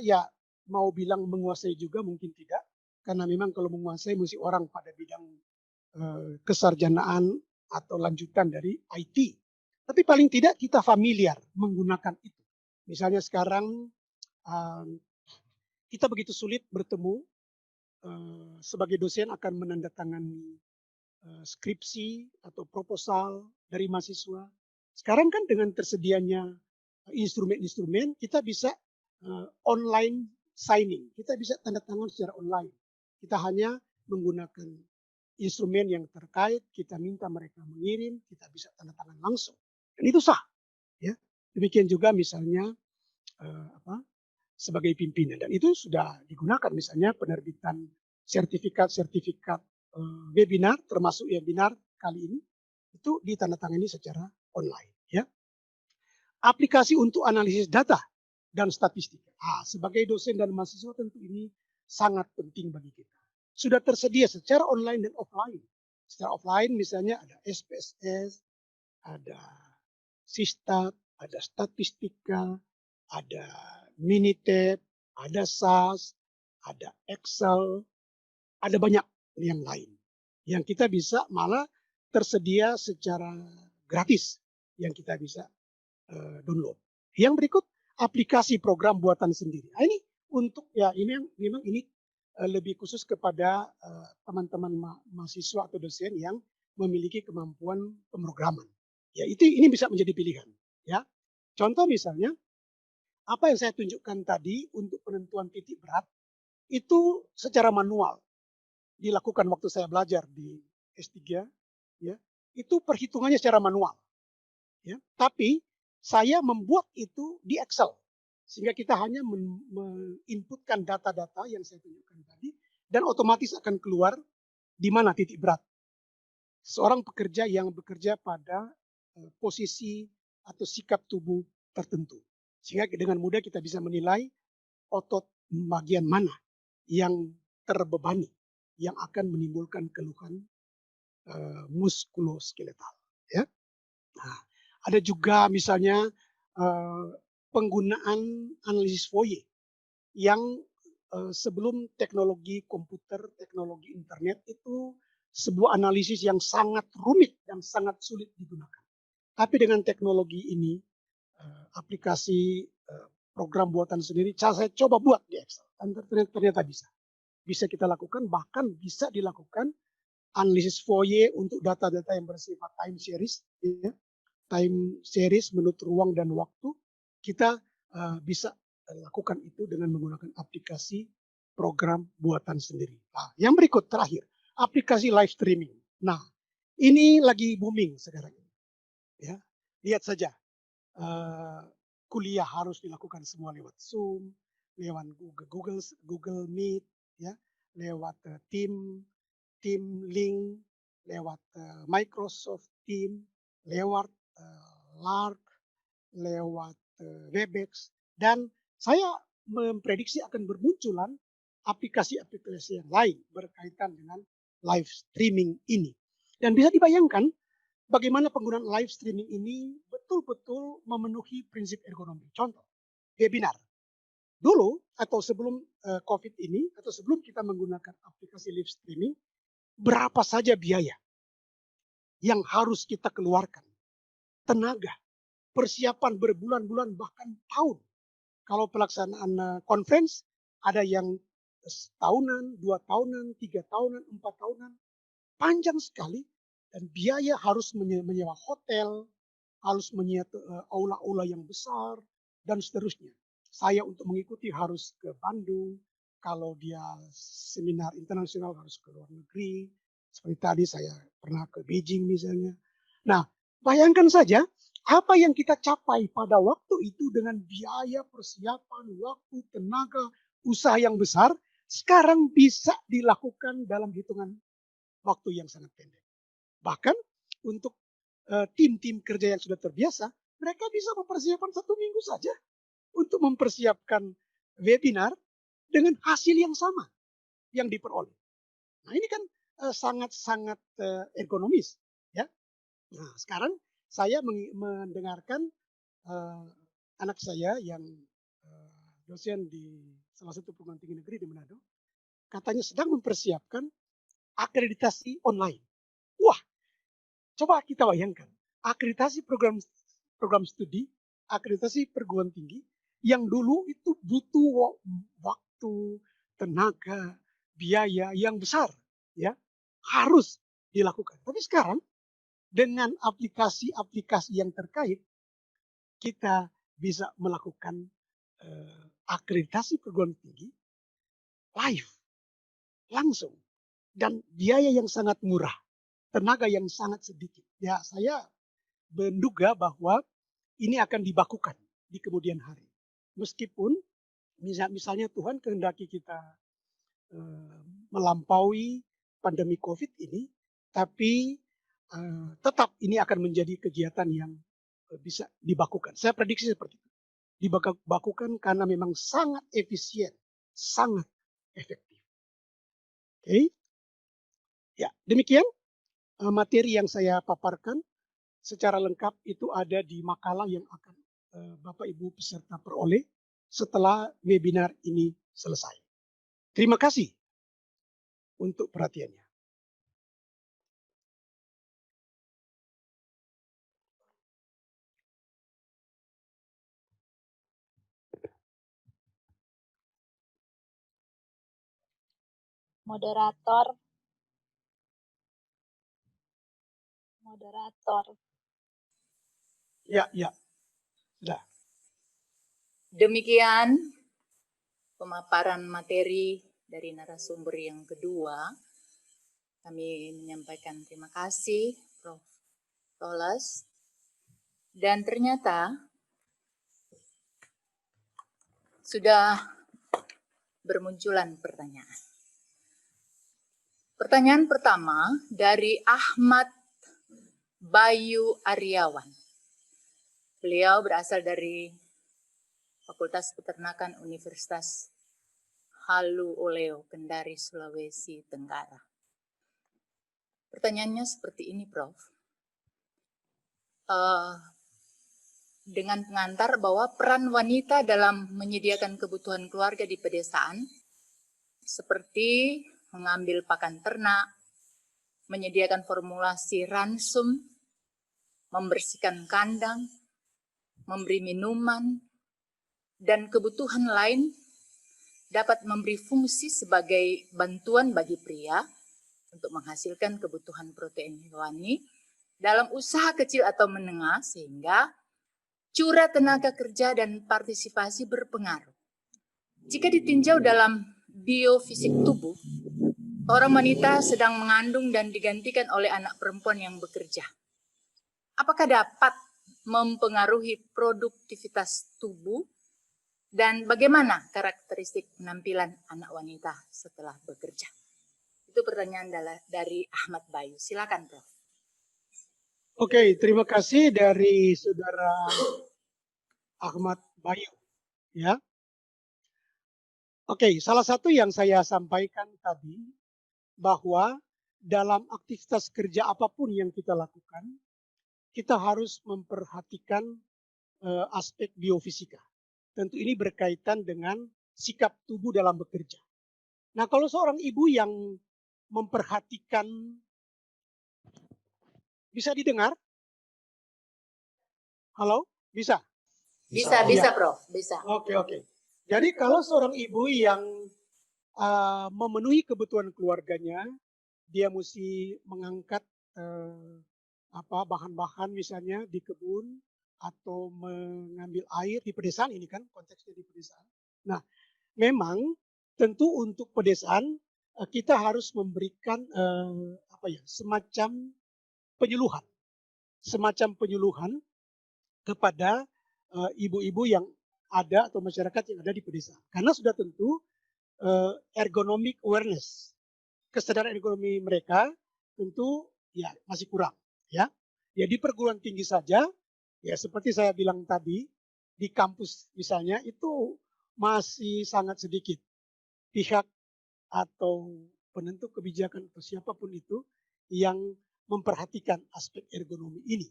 ya, mau bilang menguasai juga mungkin tidak, karena memang kalau menguasai mesti orang pada bidang kesarjanaan atau lanjutan dari IT. Tapi paling tidak kita familiar menggunakan itu. Misalnya sekarang kita begitu sulit bertemu, sebagai dosen akan menandatangani skripsi atau proposal dari mahasiswa. Sekarang kan dengan tersedianya instrumen-instrumen, kita bisa online signing, kita bisa tanda tangan secara online. Kita hanya menggunakan instrumen yang terkait, kita minta mereka mengirim, kita bisa tanda tangan langsung. Dan itu sah, ya. Demikian juga misalnya sebagai pimpinan, dan itu sudah digunakan misalnya penerbitan sertifikat-sertifikat webinar, termasuk webinar kali ini, itu ditandatangani secara online, ya. Aplikasi untuk analisis data dan statistik. Sebagai dosen dan mahasiswa tentu ini sangat penting bagi kita. Sudah tersedia secara online dan offline. Secara offline misalnya ada SPSS, ada Sistat, ada Statistika, ada Minitab, ada SAS, ada Excel, ada banyak yang lain. Yang kita bisa malah tersedia secara gratis yang kita bisa download. Yang berikut aplikasi program buatan sendiri. Ini untuk ya ini memang ini lebih khusus kepada teman-teman mahasiswa atau dosen yang memiliki kemampuan pemrograman. Ya ini bisa menjadi pilihan. Ya, contoh misalnya apa yang saya tunjukkan tadi untuk penentuan titik berat itu secara manual dilakukan waktu saya belajar di S3, ya. Itu perhitungannya secara manual, ya. Tapi saya membuat itu di Excel, sehingga kita hanya menginputkan data-data yang saya tunjukkan tadi, dan otomatis akan keluar di mana titik berat seorang pekerja yang bekerja pada posisi atau sikap tubuh tertentu. Sehingga dengan mudah kita bisa menilai otot bagian mana yang terbebani, yang akan menimbulkan keluhan muskuloskeletal. Ya. Nah, ada juga misalnya penggunaan analisis Fourier yang sebelum teknologi komputer, teknologi internet itu sebuah analisis yang sangat rumit dan sangat sulit digunakan. Tapi dengan teknologi ini, aplikasi program buatan sendiri, saya coba buat di Excel, dan ternyata bisa. Bisa kita lakukan, bahkan bisa dilakukan analisis Fourier untuk data-data yang bersifat time series, ya. Time series menurut ruang dan waktu, kita bisa lakukan itu dengan menggunakan aplikasi program buatan sendiri. Nah, yang berikut terakhir, aplikasi live streaming. Nah, ini lagi booming sekarang ini. Ya, lihat saja, kuliah harus dilakukan semua lewat Zoom, lewat Google Meet, ya, lewat Team Link, lewat Microsoft Team, lewat Lark, lewat Webex, dan saya memprediksi akan bermunculan aplikasi-aplikasi yang lain berkaitan dengan live streaming ini. Dan bisa dibayangkan bagaimana penggunaan live streaming ini betul-betul memenuhi prinsip ergonomi. Contoh, webinar. Dulu atau sebelum COVID ini, atau sebelum kita menggunakan aplikasi live streaming, berapa saja biaya yang harus kita keluarkan. Tenaga, persiapan berbulan-bulan bahkan tahun. Kalau pelaksanaan conference, ada yang setahunan, 2 tahunan, 3 tahunan, 4 tahunan. Panjang sekali dan biaya harus menyewa hotel, harus menyewa aula-aula yang besar, dan seterusnya. Saya untuk mengikuti harus ke Bandung, kalau dia seminar internasional harus ke luar negeri. Seperti tadi saya pernah ke Beijing misalnya. Nah, bayangkan saja apa yang kita capai pada waktu itu dengan biaya persiapan, waktu, tenaga, usaha yang besar, sekarang bisa dilakukan dalam hitungan waktu yang sangat pendek. Bahkan untuk tim-tim kerja yang sudah terbiasa, mereka bisa mempersiapkan 1 minggu saja untuk mempersiapkan webinar dengan hasil yang sama yang diperoleh. Nah ini kan sangat-sangat ergonomis, ya. Nah sekarang saya mendengarkan anak saya yang dosen di salah satu perguruan tinggi negeri di Manado, katanya sedang mempersiapkan akreditasi online. Wah, coba kita bayangkan, akreditasi program studi, akreditasi perguruan tinggi, yang dulu itu butuh waktu, tenaga, biaya yang besar, ya, harus dilakukan. Tapi sekarang dengan aplikasi-aplikasi yang terkait, kita bisa melakukan akreditasi perguruan tinggi live, langsung, dan biaya yang sangat murah, tenaga yang sangat sedikit. Ya, saya menduga bahwa ini akan dibakukan di kemudian hari. Meskipun misalnya Tuhan kehendaki kita melampaui pandemi COVID ini, tapi tetap ini akan menjadi kegiatan yang bisa dibakukan. Saya prediksi seperti itu. Dibakukan karena memang sangat efisien, sangat efektif. Oke. Ya, demikian materi yang saya paparkan secara lengkap itu ada di makalah yang akan Bapak Ibu peserta peroleh setelah webinar ini selesai. Terima kasih untuk perhatiannya. Moderator. Ya, sudah. Demikian pemaparan materi dari narasumber yang kedua. Kami menyampaikan terima kasih Prof. Toles. Dan ternyata sudah bermunculan pertanyaan. Pertanyaan pertama dari Ahmad Bayu Aryawan. Beliau berasal dari Fakultas Peternakan Universitas Halu Oleo, Kendari, Sulawesi Tenggara. Pertanyaannya seperti ini, Prof. Dengan pengantar bahwa peran wanita dalam menyediakan kebutuhan keluarga di pedesaan, seperti mengambil pakan ternak, menyediakan formulasi ransum, membersihkan kandang, memberi minuman, dan kebutuhan lain dapat memberi fungsi sebagai bantuan bagi pria untuk menghasilkan kebutuhan protein hewani dalam usaha kecil atau menengah, sehingga curah tenaga kerja dan partisipasi berpengaruh. Jika ditinjau dalam biofisik tubuh, orang wanita sedang mengandung dan digantikan oleh anak perempuan yang bekerja. Apakah dapat mempengaruhi produktivitas tubuh dan bagaimana karakteristik penampilan anak wanita setelah bekerja? Itu pertanyaan dari Ahmad Bayu. Silakan, Prof. Oke, terima kasih dari Saudara Ahmad Bayu. Ya. Oke, salah satu yang saya sampaikan tadi bahwa dalam aktivitas kerja apapun yang kita lakukan, kita harus memperhatikan aspek biofisika. Tentu ini berkaitan dengan sikap tubuh dalam bekerja. Nah, kalau seorang ibu yang memperhatikan, bisa didengar? Halo? Bisa? Bisa, Iya. Prof. Bisa. Oke. Jadi kalau seorang ibu yang memenuhi kebutuhan keluarganya, dia mesti mengangkat bahan-bahan misalnya di kebun atau mengambil air di pedesaan, ini kan konteksnya di pedesaan. Nah, memang tentu untuk pedesaan kita harus memberikan semacam penyuluhan kepada ibu-ibu yang ada atau masyarakat yang ada di pedesaan. Karena sudah tentu ergonomic awareness, kesadaran ergonomi mereka tentu ya masih kurang, ya. Ya di perguruan tinggi saja, ya seperti saya bilang tadi, di kampus misalnya itu masih sangat sedikit pihak atau penentu kebijakan atau siapapun itu yang memperhatikan aspek ergonomi ini.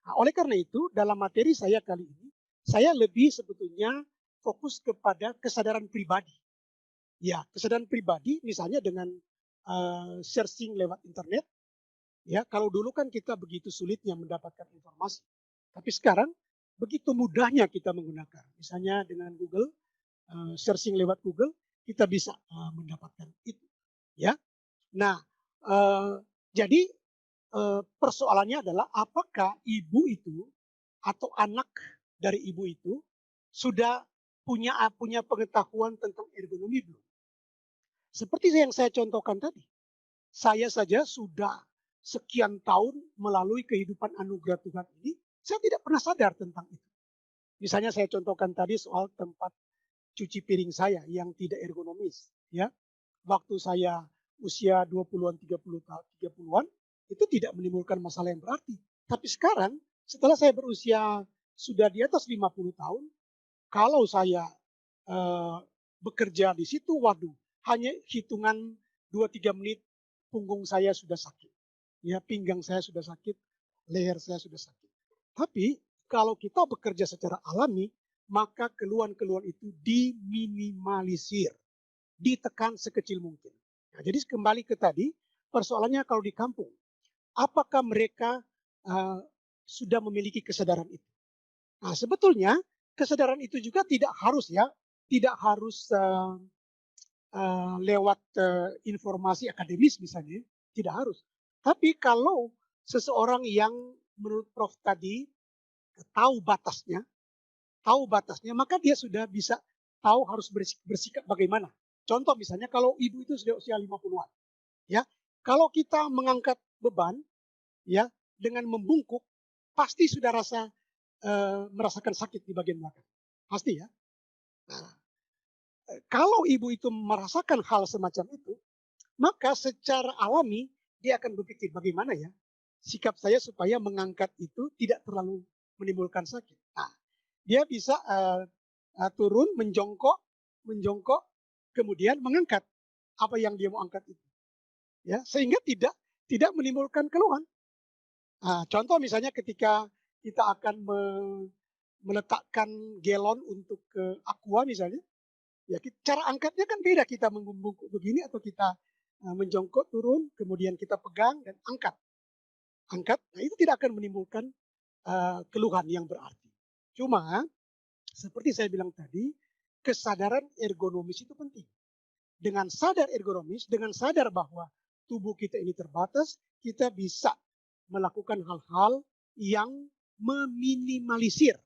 Nah, oleh karena itu, dalam materi saya kali ini, saya lebih sebetulnya fokus kepada kesadaran pribadi. Ya, kesadaran pribadi misalnya dengan searching lewat internet. Ya, kalau dulu kan kita begitu sulitnya mendapatkan informasi. Tapi sekarang begitu mudahnya kita menggunakan. Misalnya dengan Google, searching lewat Google, kita bisa mendapatkan itu. Ya, nah jadi persoalannya adalah apakah ibu itu atau anak dari ibu itu sudah punya pengetahuan tentang ergonomi belum? Seperti yang saya contohkan tadi, saya saja sudah sekian tahun melalui kehidupan anugerah Tuhan ini, saya tidak pernah sadar tentang itu. Misalnya saya contohkan tadi soal tempat cuci piring saya yang tidak ergonomis, ya. Waktu saya usia 20-an, 30-an, itu tidak menimbulkan masalah yang berarti. Tapi sekarang, setelah saya berusia sudah di atas 50 tahun, kalau saya bekerja di situ, waduh, hanya hitungan 2-3 menit punggung saya sudah sakit. Ya, pinggang saya sudah sakit, leher saya sudah sakit. Tapi kalau kita bekerja secara alami, maka keluhan-keluhan itu diminimalisir, ditekan sekecil mungkin. Nah, jadi kembali ke tadi, persoalannya kalau di kampung, apakah mereka sudah memiliki kesadaran itu? Nah, sebetulnya kesadaran itu juga tidak harus lewat informasi akademis misalnya, tidak harus. Tapi kalau seseorang yang menurut Prof tadi tahu batasnya, maka dia sudah bisa tahu harus bersikap bagaimana. Contoh misalnya kalau ibu itu sudah usia 50-an, ya. Kalau kita mengangkat beban, ya, dengan membungkuk, pasti sudah merasakan sakit di bagian belakang. Pasti ya. Nah, kalau ibu itu merasakan hal semacam itu, maka secara alami dia akan berpikir bagaimana ya sikap saya supaya mengangkat itu tidak terlalu menimbulkan sakit. Nah, dia bisa turun, menjongkok, kemudian mengangkat apa yang dia mau angkat itu, ya, sehingga tidak menimbulkan keluhan. Nah, contoh misalnya ketika kita akan meletakkan galon untuk ke aqua misalnya, ya cara angkatnya kan beda, kita membungkuk begini atau kita menjongkok turun, kemudian kita pegang dan angkat. Nah itu tidak akan menimbulkan keluhan yang berarti. Cuma seperti saya bilang tadi, kesadaran ergonomis itu penting. Dengan sadar ergonomis, dengan sadar bahwa tubuh kita ini terbatas, kita bisa melakukan hal-hal yang meminimalisir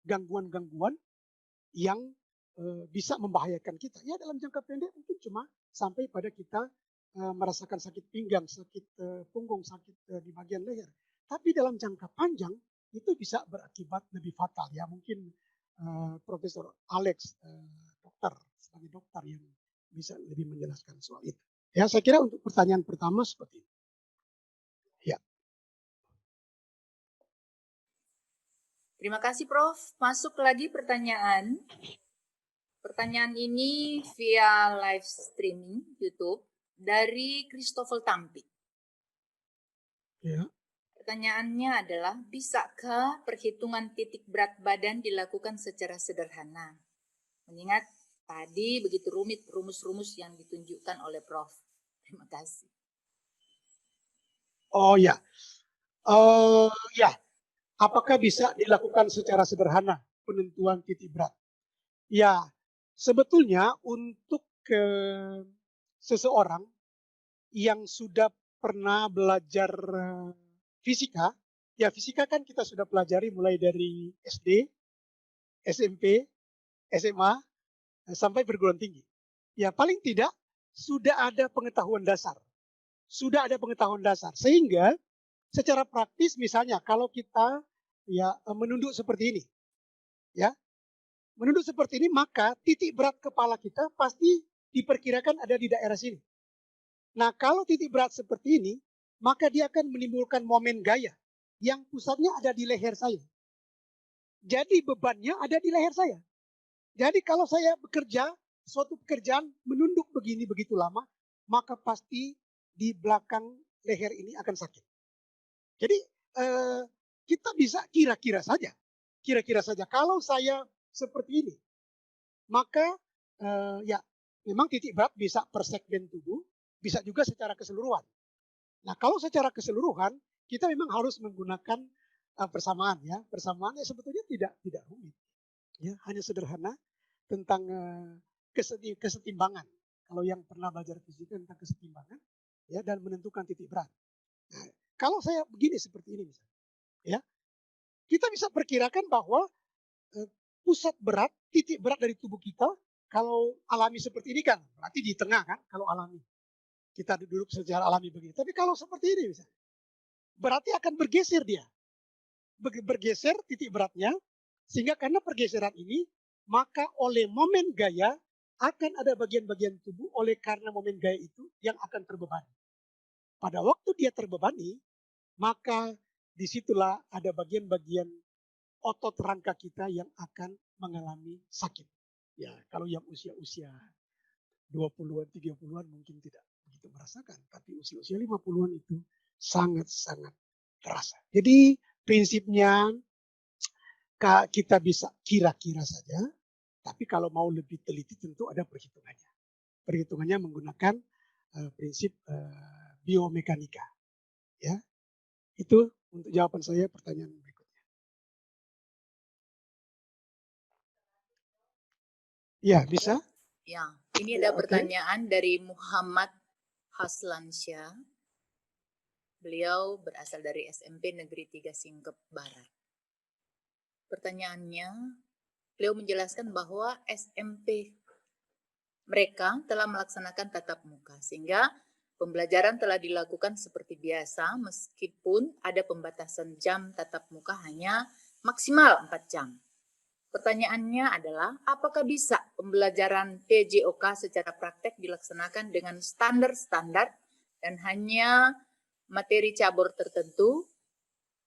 gangguan-gangguan yang bisa membahayakan kita. Ya dalam jangka pendek mungkin cuma sampai pada kita merasakan sakit pinggang, sakit punggung, sakit di bagian leher. Tapi dalam jangka panjang itu bisa berakibat lebih fatal ya. Mungkin Profesor Alex, sebagai dokter yang bisa lebih menjelaskan soal itu. Ya, saya kira untuk pertanyaan pertama seperti itu. Ya. Terima kasih Prof. Masuk lagi pertanyaan. Pertanyaan ini via live streaming YouTube dari Christopher Tampi. Ya. Pertanyaannya adalah, bisakah perhitungan titik berat badan dilakukan secara sederhana? Mengingat tadi begitu rumit rumus-rumus yang ditunjukkan oleh Prof. Terima kasih. Oh ya, ya. Apakah bisa dilakukan secara sederhana penentuan titik berat? Ya, sebetulnya untuk seseorang yang sudah pernah belajar fisika, ya fisika kan kita sudah pelajari mulai dari SD, SMP, SMA, sampai perguruan tinggi. Ya paling tidak sudah ada pengetahuan dasar. Sudah ada pengetahuan dasar. Sehingga secara praktis misalnya kalau kita ya menunduk seperti ini, ya menunduk seperti ini maka titik berat kepala kita pasti diperkirakan ada di daerah sini. Nah kalau titik berat seperti ini maka dia akan menimbulkan momen gaya yang pusatnya ada di leher saya. Jadi bebannya ada di leher saya. Jadi kalau saya bekerja suatu pekerjaan menunduk begini begitu lama maka pasti di belakang leher ini akan sakit. Jadi kita bisa kira-kira saja. Kira-kira saja kalau saya seperti ini, maka ya memang titik berat bisa per segmen tubuh, bisa juga secara keseluruhan. Nah, kalau secara keseluruhan kita memang harus menggunakan persamaan ya. Persamaannya sebetulnya tidak rumit. Ya, hanya sederhana tentang kesetimbangan. Kalau yang pernah belajar fisika tentang kesetimbangan ya dan menentukan titik berat. Nah, kalau saya begini seperti ini misalnya, ya kita bisa perkirakan bahwa pusat berat, titik berat dari tubuh kita, kalau alami seperti ini kan, berarti di tengah kan, kalau alami. Kita duduk secara alami begini. Tapi kalau seperti ini misalnya, berarti akan bergeser dia. Bergeser titik beratnya, sehingga karena pergeseran ini, maka oleh momen gaya, akan ada bagian-bagian tubuh oleh karena momen gaya itu yang akan terbebani. Pada waktu dia terbebani, maka disitulah ada bagian-bagian otot rangka kita yang akan mengalami sakit. Ya, kalau yang usia-usia 20-an, 30-an mungkin tidak begitu merasakan, tapi usia-usia 50-an itu sangat-sangat terasa. Jadi prinsipnya kita bisa kira-kira saja, tapi kalau mau lebih teliti tentu ada perhitungannya. Perhitungannya menggunakan prinsip biomekanika. Ya, itu untuk jawaban saya pertanyaan berikutnya. Ya, bisa. Ya, ini ada pertanyaan dari Muhammad Haslansyah. Beliau berasal dari SMP Negeri 3 Singkep Barat. Pertanyaannya, beliau menjelaskan bahwa SMP mereka telah melaksanakan tatap muka, sehingga pembelajaran telah dilakukan seperti biasa meskipun ada pembatasan jam tatap muka hanya maksimal 4 jam. Pertanyaannya adalah, apakah bisa pembelajaran PJOK secara praktek dilaksanakan dengan standar-standar dan hanya materi cabur tertentu?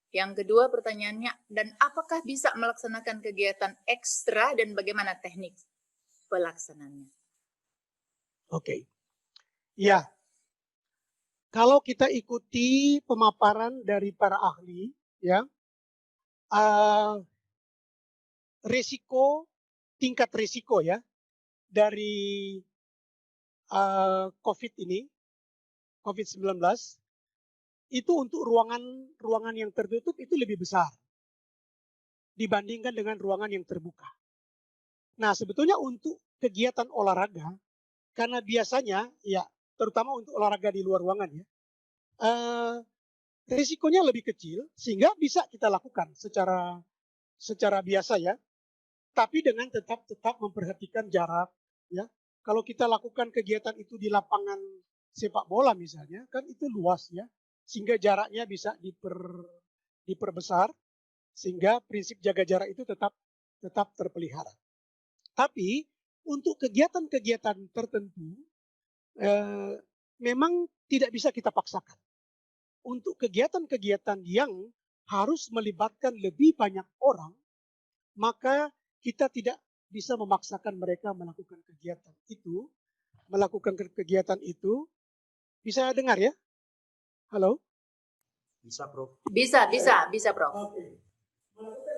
Yang kedua pertanyaannya, dan apakah bisa melaksanakan kegiatan ekstra dan bagaimana teknik pelaksanaannya? Oke. Ya, kalau kita ikuti pemaparan dari para ahli, ya, tingkat resiko ya dari COVID ini, COVID-19, itu untuk ruangan yang tertutup itu lebih besar dibandingkan dengan ruangan yang terbuka. Nah, sebetulnya untuk kegiatan olahraga, karena biasanya ya terutama untuk olahraga di luar ruangan ya, risikonya lebih kecil sehingga bisa kita lakukan secara biasa ya, tapi dengan tetap memperhatikan jarak ya. Kalau kita lakukan kegiatan itu di lapangan sepak bola misalnya, kan itu luas ya, sehingga jaraknya bisa diperbesar sehingga prinsip jaga jarak itu tetap terpelihara. Tapi untuk kegiatan-kegiatan tertentu memang tidak bisa kita paksakan. Untuk kegiatan-kegiatan yang harus melibatkan lebih banyak orang, maka kita tidak bisa memaksakan mereka melakukan kegiatan itu. Melakukan kegiatan itu, bisa dengar ya? Halo? Bisa, Prof. Bisa, Prof. Oke. Melakukan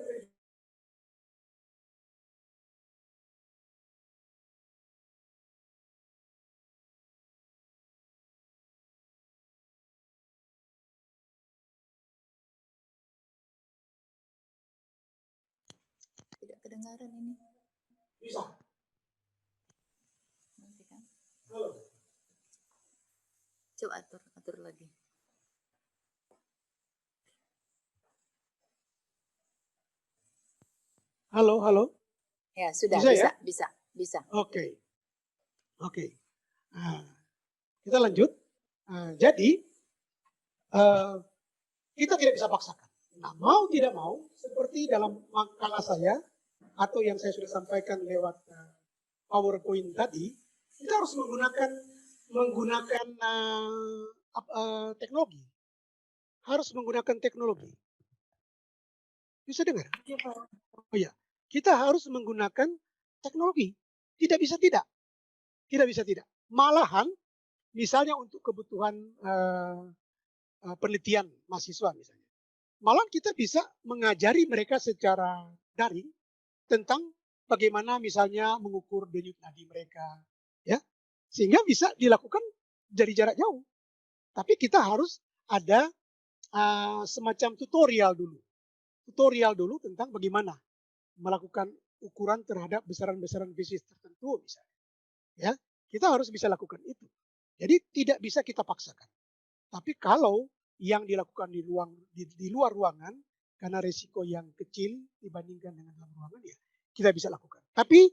Tidak kedengaran ini. bisa. Nanti kan. Halo. Coba atur lagi. Halo, halo. Ya, sudah Bisa ya? bisa. Oke. Oke. Nah, kita lanjut. Jadi kita tidak bisa paksakan. Nah, mau tidak mau, seperti dalam makalah saya atau yang saya sudah sampaikan lewat PowerPoint tadi, kita harus menggunakan teknologi. Harus menggunakan teknologi. Bisa dengar? Oh ya, kita harus menggunakan teknologi. Tidak bisa tidak. Tidak bisa tidak. Malahan, misalnya untuk kebutuhan penelitian mahasiswa misalnya. Malah kita bisa mengajari mereka secara daring tentang bagaimana misalnya mengukur denyut nadi mereka, ya, sehingga bisa dilakukan dari jarak jauh. Tapi kita harus ada semacam tutorial dulu tentang bagaimana melakukan ukuran terhadap besaran-besaran fisik tertentu misalnya. Ya, kita harus bisa lakukan itu. Jadi tidak bisa kita paksakan. Tapi kalau yang dilakukan di luar ruangan karena resiko yang kecil dibandingkan dengan dalam ruangan, ya kita bisa lakukan. Tapi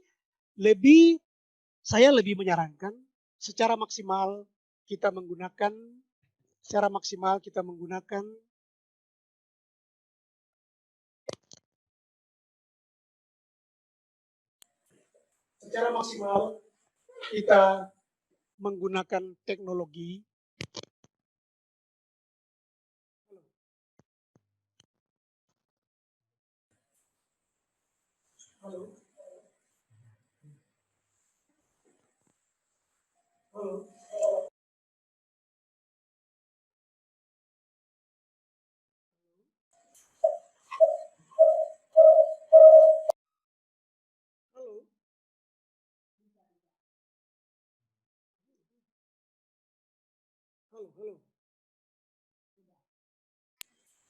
saya lebih menyarankan secara maksimal kita menggunakan teknologi. Halo. Halo. Halo. Halo.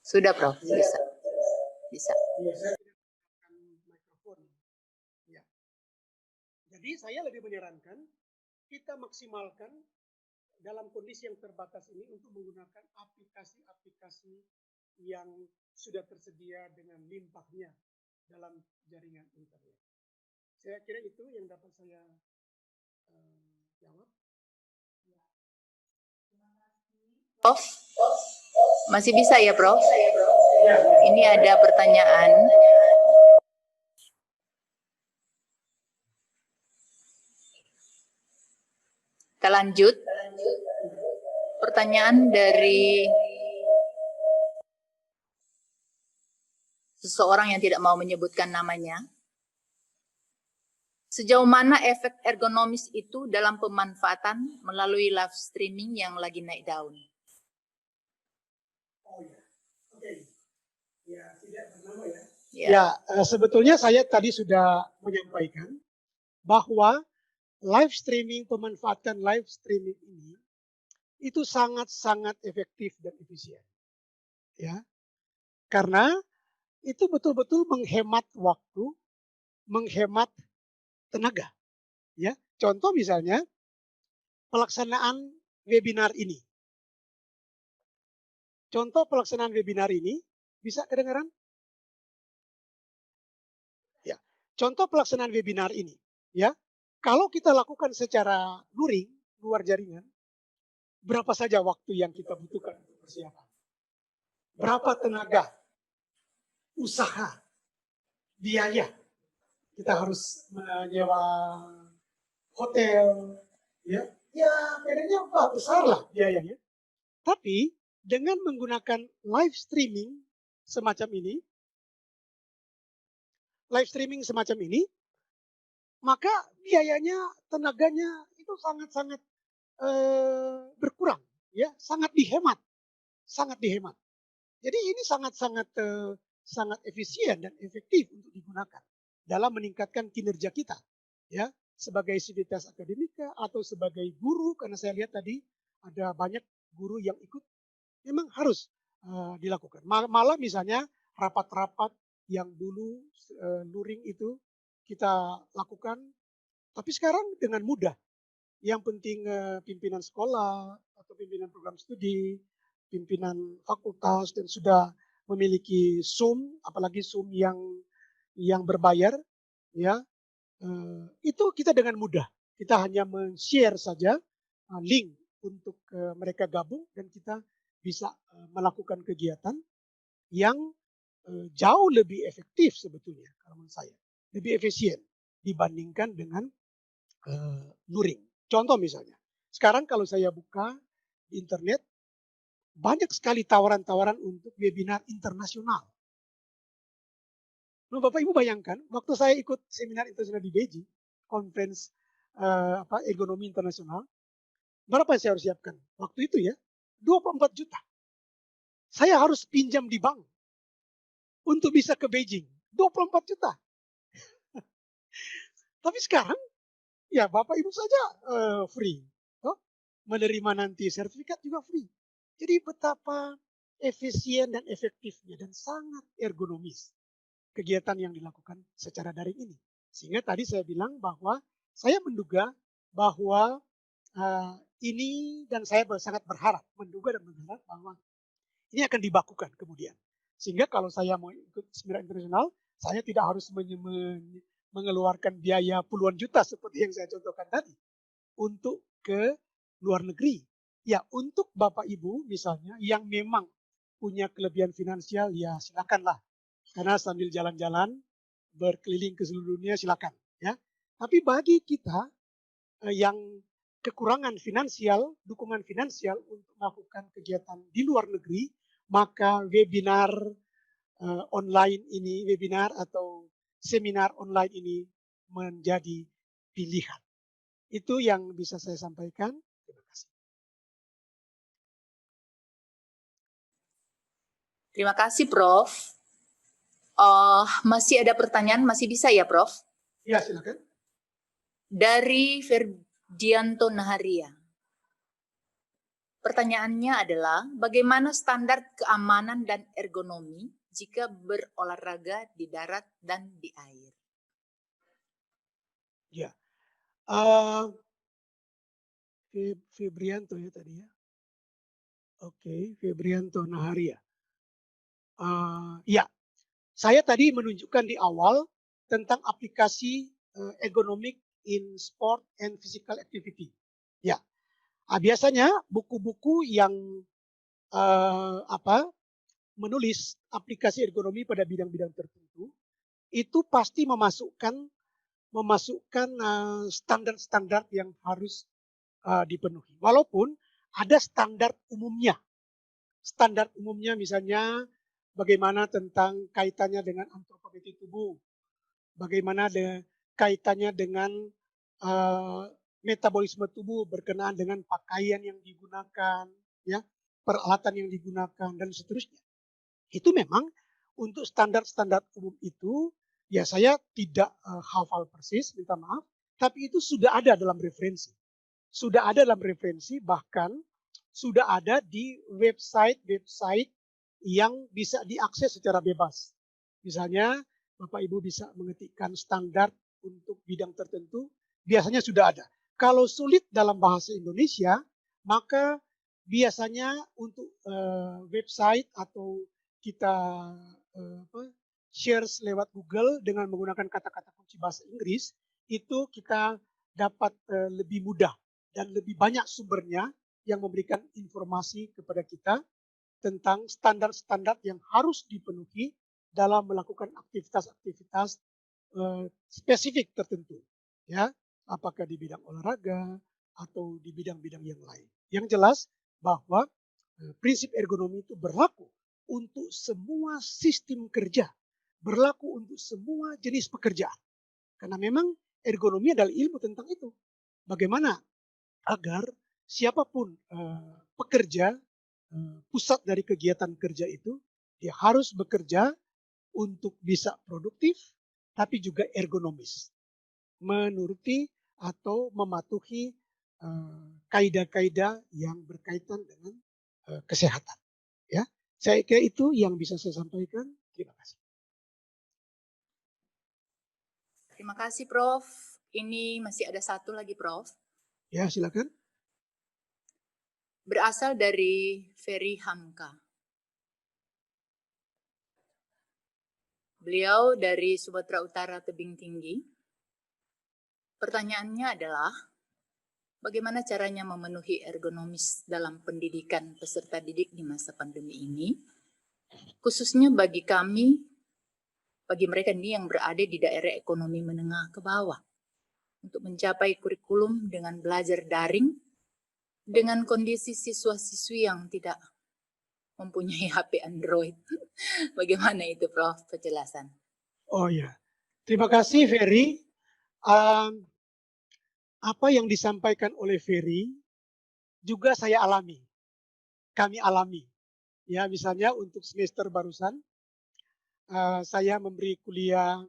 Sudah, Prof. Bisa. Ya, saya tidak menggunakan mikrofon. Ya. Jadi saya lebih menyarankan kita maksimalkan dalam kondisi yang terbatas ini untuk menggunakan aplikasi-aplikasi yang sudah tersedia dengan limpahnya dalam jaringan internet. Saya kira itu yang dapat saya jawab. Prof, masih bisa ya, Prof? Ya. Ini ada pertanyaan. Kita lanjut. Pertanyaan dari seseorang yang tidak mau menyebutkan namanya. Sejauh mana efek ergonomis itu dalam pemanfaatan melalui live streaming yang lagi naik daun? Oh ya, oke. Ya, tidak bernama ya. Ya, sebetulnya saya tadi sudah menyampaikan bahwa pemanfaatan live streaming ini itu sangat-sangat efektif dan efisien. Ya. Karena itu betul-betul menghemat waktu, menghemat tenaga. Ya. Contoh misalnya pelaksanaan webinar ini. Contoh pelaksanaan webinar ini bisa kedengaran? Ya. Contoh pelaksanaan webinar ini, ya. Kalau kita lakukan secara luring, luar jaringan, berapa saja waktu yang kita butuhkan untuk persiapan? Berapa tenaga, usaha, biaya? Kita harus menyewa hotel, ya. Ya, bedanya besar lah biayanya. Tapi dengan menggunakan live streaming semacam ini, maka biayanya, tenaganya itu sangat-sangat berkurang, ya, sangat dihemat. Jadi ini sangat efisien dan efektif untuk digunakan dalam meningkatkan kinerja kita, ya, sebagai sivitas akademika atau sebagai guru, karena saya lihat tadi ada banyak guru yang ikut, memang harus, dilakukan. Malah misalnya rapat-rapat yang dulu, luring itu kita lakukan, tapi sekarang dengan mudah. Yang penting, pimpinan sekolah atau pimpinan program studi, pimpinan fakultas dan sudah memiliki Zoom, apalagi Zoom yang berbayar, ya, itu kita dengan mudah. Kita hanya men-share saja, link untuk, mereka gabung dan kita bisa, melakukan kegiatan yang, jauh lebih efektif sebetulnya kalau menurut saya, lebih efisien dibandingkan dengan luring. Contoh misalnya, sekarang kalau saya buka di internet, banyak sekali tawaran-tawaran untuk webinar internasional. Nah, Bapak Ibu bayangkan, waktu saya ikut seminar internasional di Beijing, conference ekonomi internasional, berapa yang saya harus siapkan? Waktu itu ya, 24 juta. Saya harus pinjam di bank untuk bisa ke Beijing. 24 juta. Tapi sekarang, ya Bapak Ibu saja free. Toh, menerima nanti sertifikat juga free. Jadi betapa efisien dan efektifnya dan sangat ergonomis kegiatan yang dilakukan secara daring ini. Sehingga tadi saya bilang bahwa saya menduga bahwa ini dan saya sangat berharap, menduga dan berharap bahwa ini akan dibakukan kemudian. Sehingga kalau saya mau ikut seminar internasional, saya tidak harus mengeluarkan biaya puluhan juta seperti yang saya contohkan tadi untuk ke luar negeri. Ya, untuk Bapak Ibu misalnya yang memang punya kelebihan finansial, ya silakanlah. Karena sambil jalan-jalan berkeliling ke seluruh dunia silakan, ya. Tapi bagi kita yang kekurangan finansial, dukungan finansial untuk melakukan kegiatan di luar negeri, maka webinar online ini, webinar atau seminar online ini menjadi pilihan. Itu yang bisa saya sampaikan. Terima kasih. Terima kasih, Prof. Masih ada pertanyaan, masih bisa ya, Prof? Ya, silakan. Dari Ferdianto Naharia. Pertanyaannya adalah, bagaimana standar keamanan dan ergonomi jika berolahraga di darat dan di air? Ya, Febrianto ya tadi ya. Oke, Febrianto Naharia. Ya, saya tadi menunjukkan di awal tentang aplikasi ergonomic in sport and physical activity. Ya, biasanya buku-buku yang menulis aplikasi ergonomi pada bidang-bidang tertentu itu pasti memasukkan standar-standar yang harus dipenuhi. Walaupun ada standar umumnya. Standar umumnya misalnya bagaimana tentang kaitannya dengan antropometri tubuh, bagaimana kaitannya dengan metabolisme tubuh berkenaan dengan pakaian yang digunakan, ya, peralatan yang digunakan dan seterusnya. Itu memang untuk standar-standar umum itu ya saya tidak hafal persis, minta maaf, tapi itu sudah ada dalam referensi. Sudah ada dalam referensi, bahkan sudah ada di website-website yang bisa diakses secara bebas. Misalnya Bapak Ibu bisa mengetikkan standar untuk bidang tertentu, biasanya sudah ada. Kalau sulit dalam bahasa Indonesia, maka biasanya untuk website atau kita share lewat Google dengan menggunakan kata-kata kunci bahasa Inggris, itu kita dapat lebih mudah dan lebih banyak sumbernya yang memberikan informasi kepada kita tentang standar-standar yang harus dipenuhi dalam melakukan aktivitas-aktivitas spesifik tertentu, ya, apakah di bidang olahraga atau di bidang-bidang yang lain. Yang jelas bahwa prinsip ergonomi itu berlaku untuk semua sistem kerja, berlaku untuk semua jenis pekerjaan. Karena memang ergonomi adalah ilmu tentang itu. Bagaimana agar siapapun pekerja, pusat dari kegiatan kerja itu Dia harus bekerja untuk bisa produktif, tapi juga ergonomis. Menuruti atau mematuhi kaidah-kaidah yang berkaitan dengan kesehatan. Ya, saya kira itu yang bisa saya sampaikan. Terima kasih. Terima kasih, Prof. Ini masih ada satu lagi, Prof. Ya, silakan. Berasal dari Ferry Hamka. Beliau dari Sumatera Utara Tebing Tinggi. Pertanyaannya adalah, bagaimana caranya memenuhi ergonomis dalam pendidikan peserta didik di masa pandemi ini? Khususnya bagi kami, bagi mereka ini yang berada di daerah ekonomi menengah ke bawah, untuk mencapai kurikulum dengan belajar daring dengan kondisi siswa-siswi yang tidak mempunyai HP Android. Bagaimana itu, Prof? Penjelasan. Oh ya, terima kasih Ferry. Apa yang disampaikan oleh Ferry juga saya alami, kami alami. Ya, misalnya untuk semester barusan, saya memberi kuliah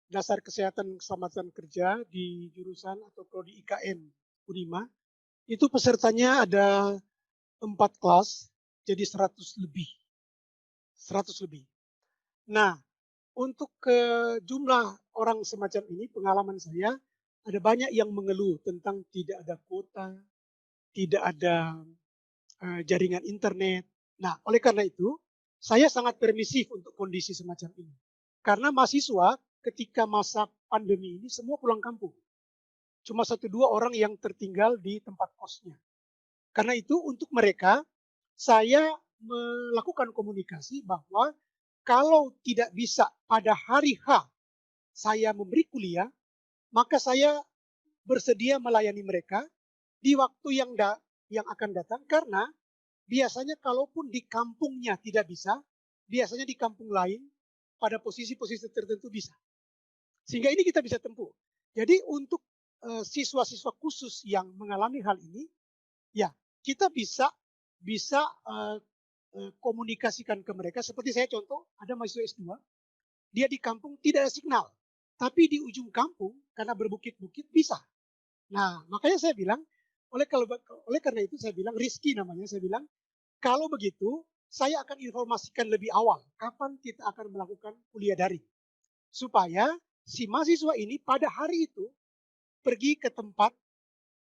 dasar kesehatan keselamatan kerja di jurusan atau prodi IKN Unima. Itu pesertanya ada 4 kelas, jadi 100 lebih. 100 lebih. Nah, untuk jumlah orang semacam ini, pengalaman saya, ada banyak yang mengeluh tentang tidak ada kuota, tidak ada jaringan internet. Nah, oleh karena itu, saya sangat permisif untuk kondisi semacam ini. Karena mahasiswa ketika masa pandemi ini semua pulang kampung. Cuma 1-2 orang yang tertinggal di tempat kosnya. Karena itu untuk mereka, saya melakukan komunikasi bahwa kalau tidak bisa pada hari H saya memberi kuliah, maka saya bersedia melayani mereka di waktu yang akan datang, karena biasanya kalaupun di kampungnya tidak bisa, biasanya di kampung lain pada posisi-posisi tertentu bisa. Sehingga ini kita bisa tempuh. Jadi untuk siswa-siswa khusus yang mengalami hal ini, ya kita bisa komunikasikan ke mereka. Seperti saya contoh, ada mahasiswa S2, dia di kampung tidak ada signal, tapi di ujung kampung karena berbukit-bukit bisa. Nah, makanya saya bilang, oleh karena itu saya bilang, Rizky namanya, saya bilang, kalau begitu saya akan informasikan lebih awal kapan kita akan melakukan kuliah daring. Supaya si mahasiswa ini pada hari itu pergi ke tempat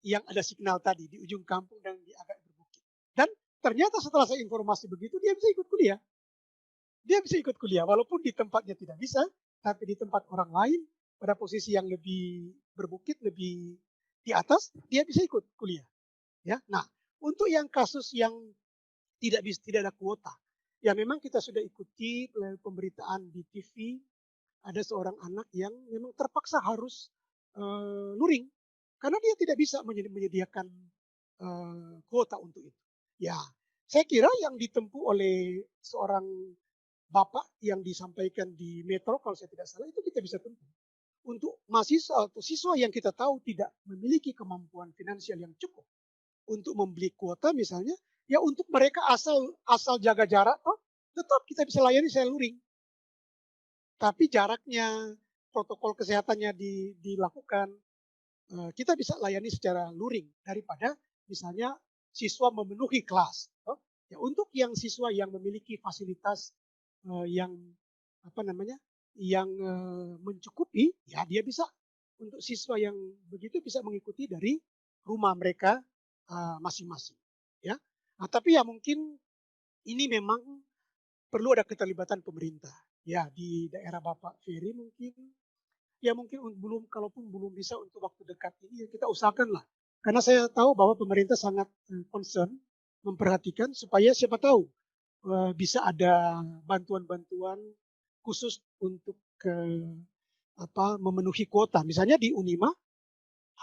yang ada signal tadi, di ujung kampung dan di agak berbukit. Dan ternyata setelah saya informasi begitu, dia bisa ikut kuliah. Dia bisa ikut kuliah, walaupun di tempatnya tidak bisa, tapi di tempat orang lain, pada posisi yang lebih berbukit, lebih di atas, dia bisa ikut kuliah. Ya, nah, untuk yang kasus yang tidak ada kuota, ya memang kita sudah ikuti pemberitaan di TV, ada seorang anak yang memang terpaksa harus luring, karena dia tidak bisa menyediakan kuota untuk itu. Ya, saya kira yang ditempuh oleh seorang bapak yang disampaikan di Metro kalau saya tidak salah itu kita bisa tempuh. Untuk mahasiswa atau siswa yang kita tahu tidak memiliki kemampuan finansial yang cukup untuk membeli kuota misalnya, ya untuk mereka asal jaga jarak, tetap kita bisa layani saya luring. Tapi jaraknya, protokol kesehatannya dilakukan, kita bisa layani secara luring daripada misalnya siswa memenuhi kelas. Ya, untuk yang siswa yang memiliki fasilitas yang yang mencukupi, ya dia bisa, untuk siswa yang begitu bisa mengikuti dari rumah mereka masing-masing. Ya, nah, tapi ya mungkin ini memang perlu ada keterlibatan pemerintah. Ya, di daerah Bapak Ferry mungkin, ya mungkin kalaupun belum bisa untuk waktu dekat ini, ya kita usahakanlah. Karena saya tahu bahwa pemerintah sangat concern, memperhatikan supaya siapa tahu bisa ada bantuan-bantuan khusus untuk memenuhi kuota. Misalnya di Unima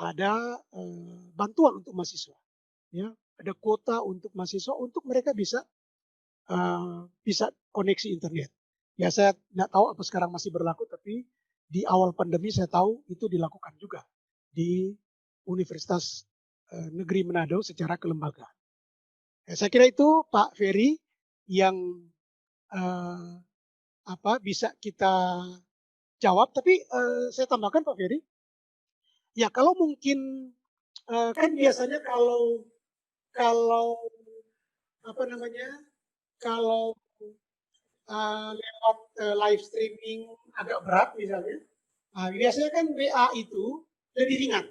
ada bantuan untuk mahasiswa, ya ada kuota untuk mahasiswa untuk mereka bisa koneksi internet. Ya saya nggak tahu apa sekarang masih berlaku, tapi di awal pandemi saya tahu itu dilakukan juga di Universitas Negeri Manado secara kelembagaan. Ya, saya kira itu Pak Ferry. yang bisa kita jawab. Tapi saya tambahkan Pak Ferry, ya kalau mungkin kan biasanya kalau apa namanya, kalau lewat live streaming agak berat misalnya, biasanya kan WA itu lebih ringan,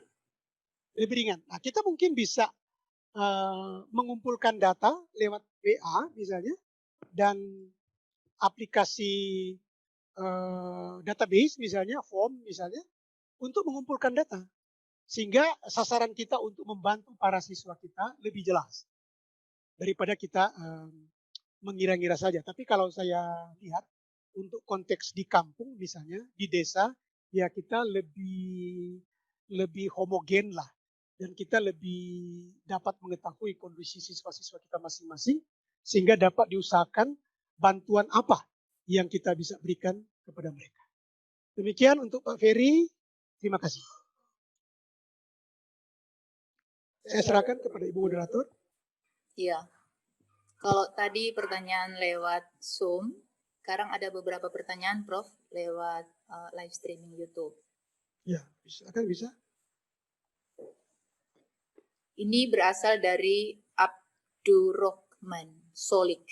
lebih ringan. Nah, kita mungkin bisa mengumpulkan data lewat WA misalnya dan aplikasi database misalnya, form misalnya, untuk mengumpulkan data. Sehingga sasaran kita untuk membantu para siswa kita lebih jelas daripada kita mengira-ngira saja. Tapi kalau saya lihat untuk konteks di kampung misalnya, di desa, ya kita lebih homogen lah dan kita lebih dapat mengetahui kondisi siswa-siswa kita masing-masing sehingga dapat diusahakan bantuan apa yang kita bisa berikan kepada mereka. Demikian untuk Pak Ferry, terima kasih. Saya serahkan kepada Ibu Moderator. Iya. Kalau tadi pertanyaan lewat Zoom, sekarang ada beberapa pertanyaan Prof lewat live streaming YouTube. Ya, bisa. Ini berasal dari Abdurrahman Solik.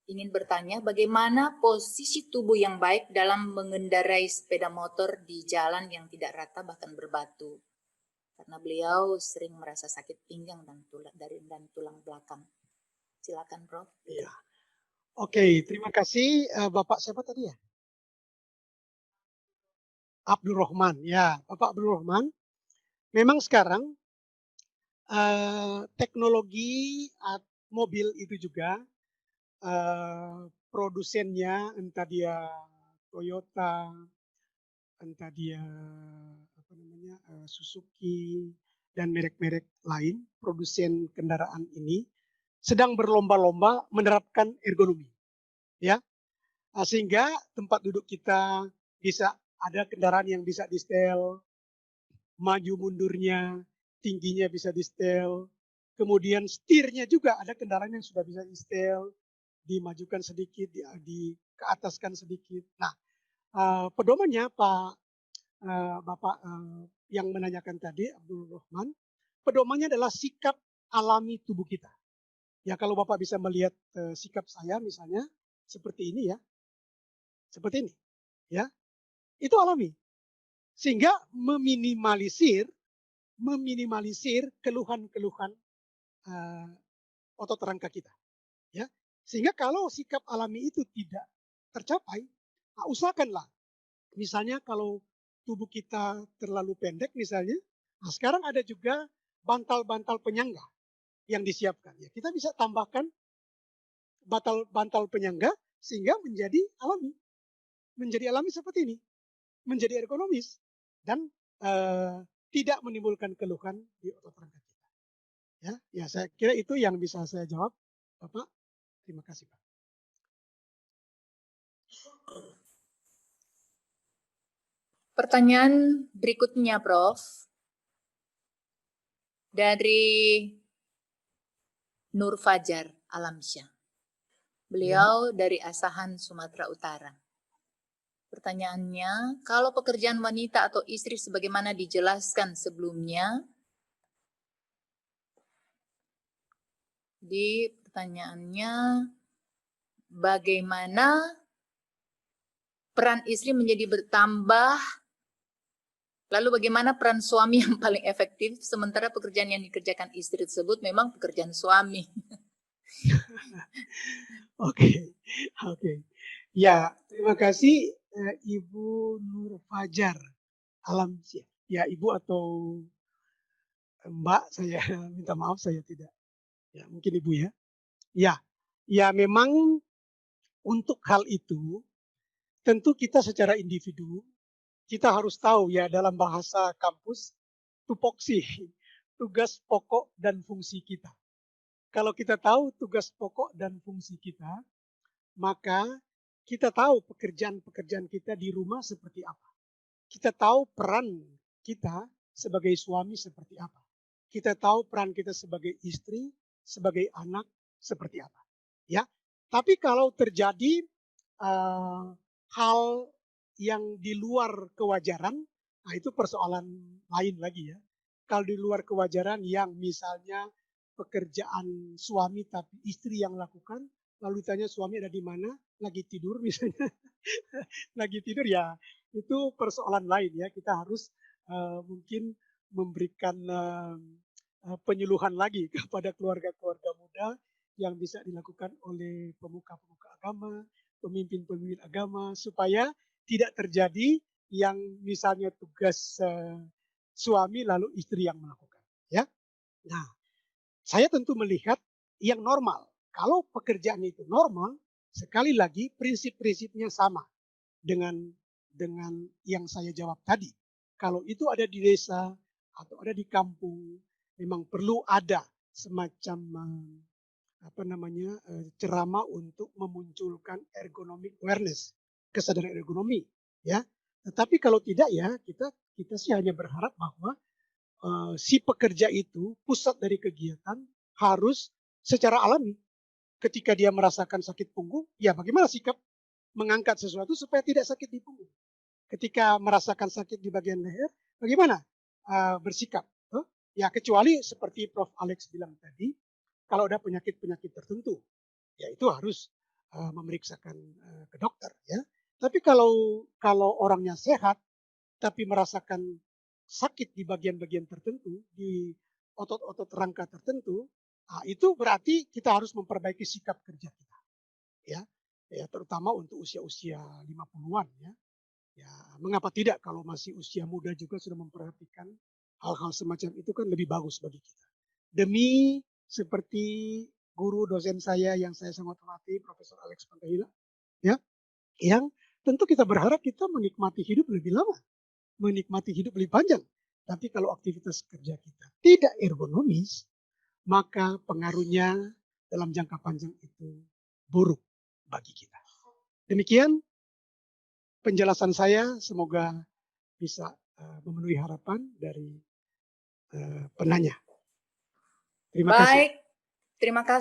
Ingin bertanya bagaimana posisi tubuh yang baik dalam mengendarai sepeda motor di jalan yang tidak rata bahkan berbatu. Karena beliau sering merasa sakit pinggang dan tulang belakang. Silakan Prof. Iya. Oke, terima kasih Bapak siapa tadi ya? Abdurrahman. Ya, Bapak Abdurrahman. Memang sekarang teknologi mobil itu juga produsennya entah dia Toyota, entah dia Suzuki dan merek-merek lain, produsen kendaraan ini sedang berlomba-lomba menerapkan ergonomi, ya, sehingga tempat duduk kita bisa ada kendaraan yang bisa di setel, maju mundurnya, tingginya bisa di setel, kemudian setirnya juga ada kendaraan yang sudah bisa di setel, dimajukan sedikit, ke ataskan sedikit. Nah, pedomannya Bapak yang menanyakan tadi, Abdul Rahman, pedomannya adalah sikap alami tubuh kita. Ya kalau Bapak bisa melihat sikap saya misalnya seperti ini ya, seperti ini, ya itu alami. Sehingga meminimalisir keluhan-keluhan otot rangka kita. Ya, sehingga kalau sikap alami itu tidak tercapai, usahakanlah. Misalnya kalau tubuh kita terlalu pendek misalnya, sekarang ada juga bantal-bantal penyangga yang disiapkan. Ya, kita bisa tambahkan bantal penyangga sehingga menjadi alami seperti ini, menjadi ergonomis dan tidak menimbulkan keluhan di otot rangka kita. Ya, saya kira itu yang bisa saya jawab, Bapak. Terima kasih, Pak. Pertanyaan berikutnya, Prof. Dari Nur Fajar Alamsyah. Beliau dari Asahan, Sumatera Utara. Pertanyaannya, kalau pekerjaan wanita atau istri sebagaimana dijelaskan sebelumnya, di pertanyaannya, bagaimana peran istri menjadi bertambah, lalu bagaimana peran suami yang paling efektif, sementara pekerjaan yang dikerjakan istri tersebut memang pekerjaan suami. Oke. Ya, terima kasih Ibu Nur Fajar Alamsyah. Ya, Ibu atau Mbak, saya minta maaf saya tidak. Ya, mungkin Ibu ya. Ya memang untuk hal itu tentu kita secara individu kita harus tahu ya dalam bahasa kampus tupoksi, tugas pokok dan fungsi kita. Kalau kita tahu tugas pokok dan fungsi kita, maka kita tahu pekerjaan-pekerjaan kita di rumah seperti apa. Kita tahu peran kita sebagai suami seperti apa. Kita tahu peran kita sebagai istri, sebagai anak seperti apa. Ya, Tapi kalau terjadi hal yang di luar kewajaran, nah itu persoalan lain lagi ya. Kalau di luar kewajaran yang misalnya pekerjaan suami tapi istri yang lakukan, lalu ditanya suami ada di mana, lagi tidur misalnya, lagi tidur ya itu persoalan lain ya. Kita harus mungkin memberikan penyuluhan lagi kepada keluarga-keluarga muda yang bisa dilakukan oleh pemuka-pemuka agama, pemimpin-pemimpin agama, supaya tidak terjadi yang misalnya tugas suami lalu istri yang melakukan. Ya, nah saya tentu melihat yang normal. Kalau pekerjaan itu normal, sekali lagi prinsip-prinsipnya sama dengan yang saya jawab tadi. Kalau itu ada di desa atau ada di kampung, memang perlu ada semacam ceramah untuk memunculkan ergonomic awareness, kesadaran ergonomi, ya. Tetapi kalau tidak ya kita sih hanya berharap bahwa si pekerja itu pusat dari kegiatan harus secara alami. Ketika dia merasakan sakit punggung, ya bagaimana sikap mengangkat sesuatu supaya tidak sakit di punggung. Ketika merasakan sakit di bagian leher, bagaimana bersikap? Ya kecuali seperti Prof. Alex bilang tadi, kalau ada penyakit-penyakit tertentu, ya itu harus memeriksakan ke dokter ya. Tapi kalau orangnya sehat, tapi merasakan sakit di bagian-bagian tertentu, di otot-otot rangka tertentu, itu berarti kita harus memperbaiki sikap kerja kita, ya. Ya, terutama untuk usia-usia 50-an ya. Ya, mengapa tidak kalau masih usia muda juga sudah memperhatikan hal-hal semacam itu kan lebih bagus bagi kita. Demi seperti guru dosen saya yang saya sangat hormati, Profesor Alex Pantahila, ya, yang tentu kita berharap kita menikmati hidup lebih lama, menikmati hidup lebih panjang. Tapi kalau aktivitas kerja kita tidak ergonomis, maka pengaruhnya dalam jangka panjang itu buruk bagi kita. Demikian penjelasan saya, semoga bisa memenuhi harapan dari penanya. Terima kasih. Baik, terima kasih.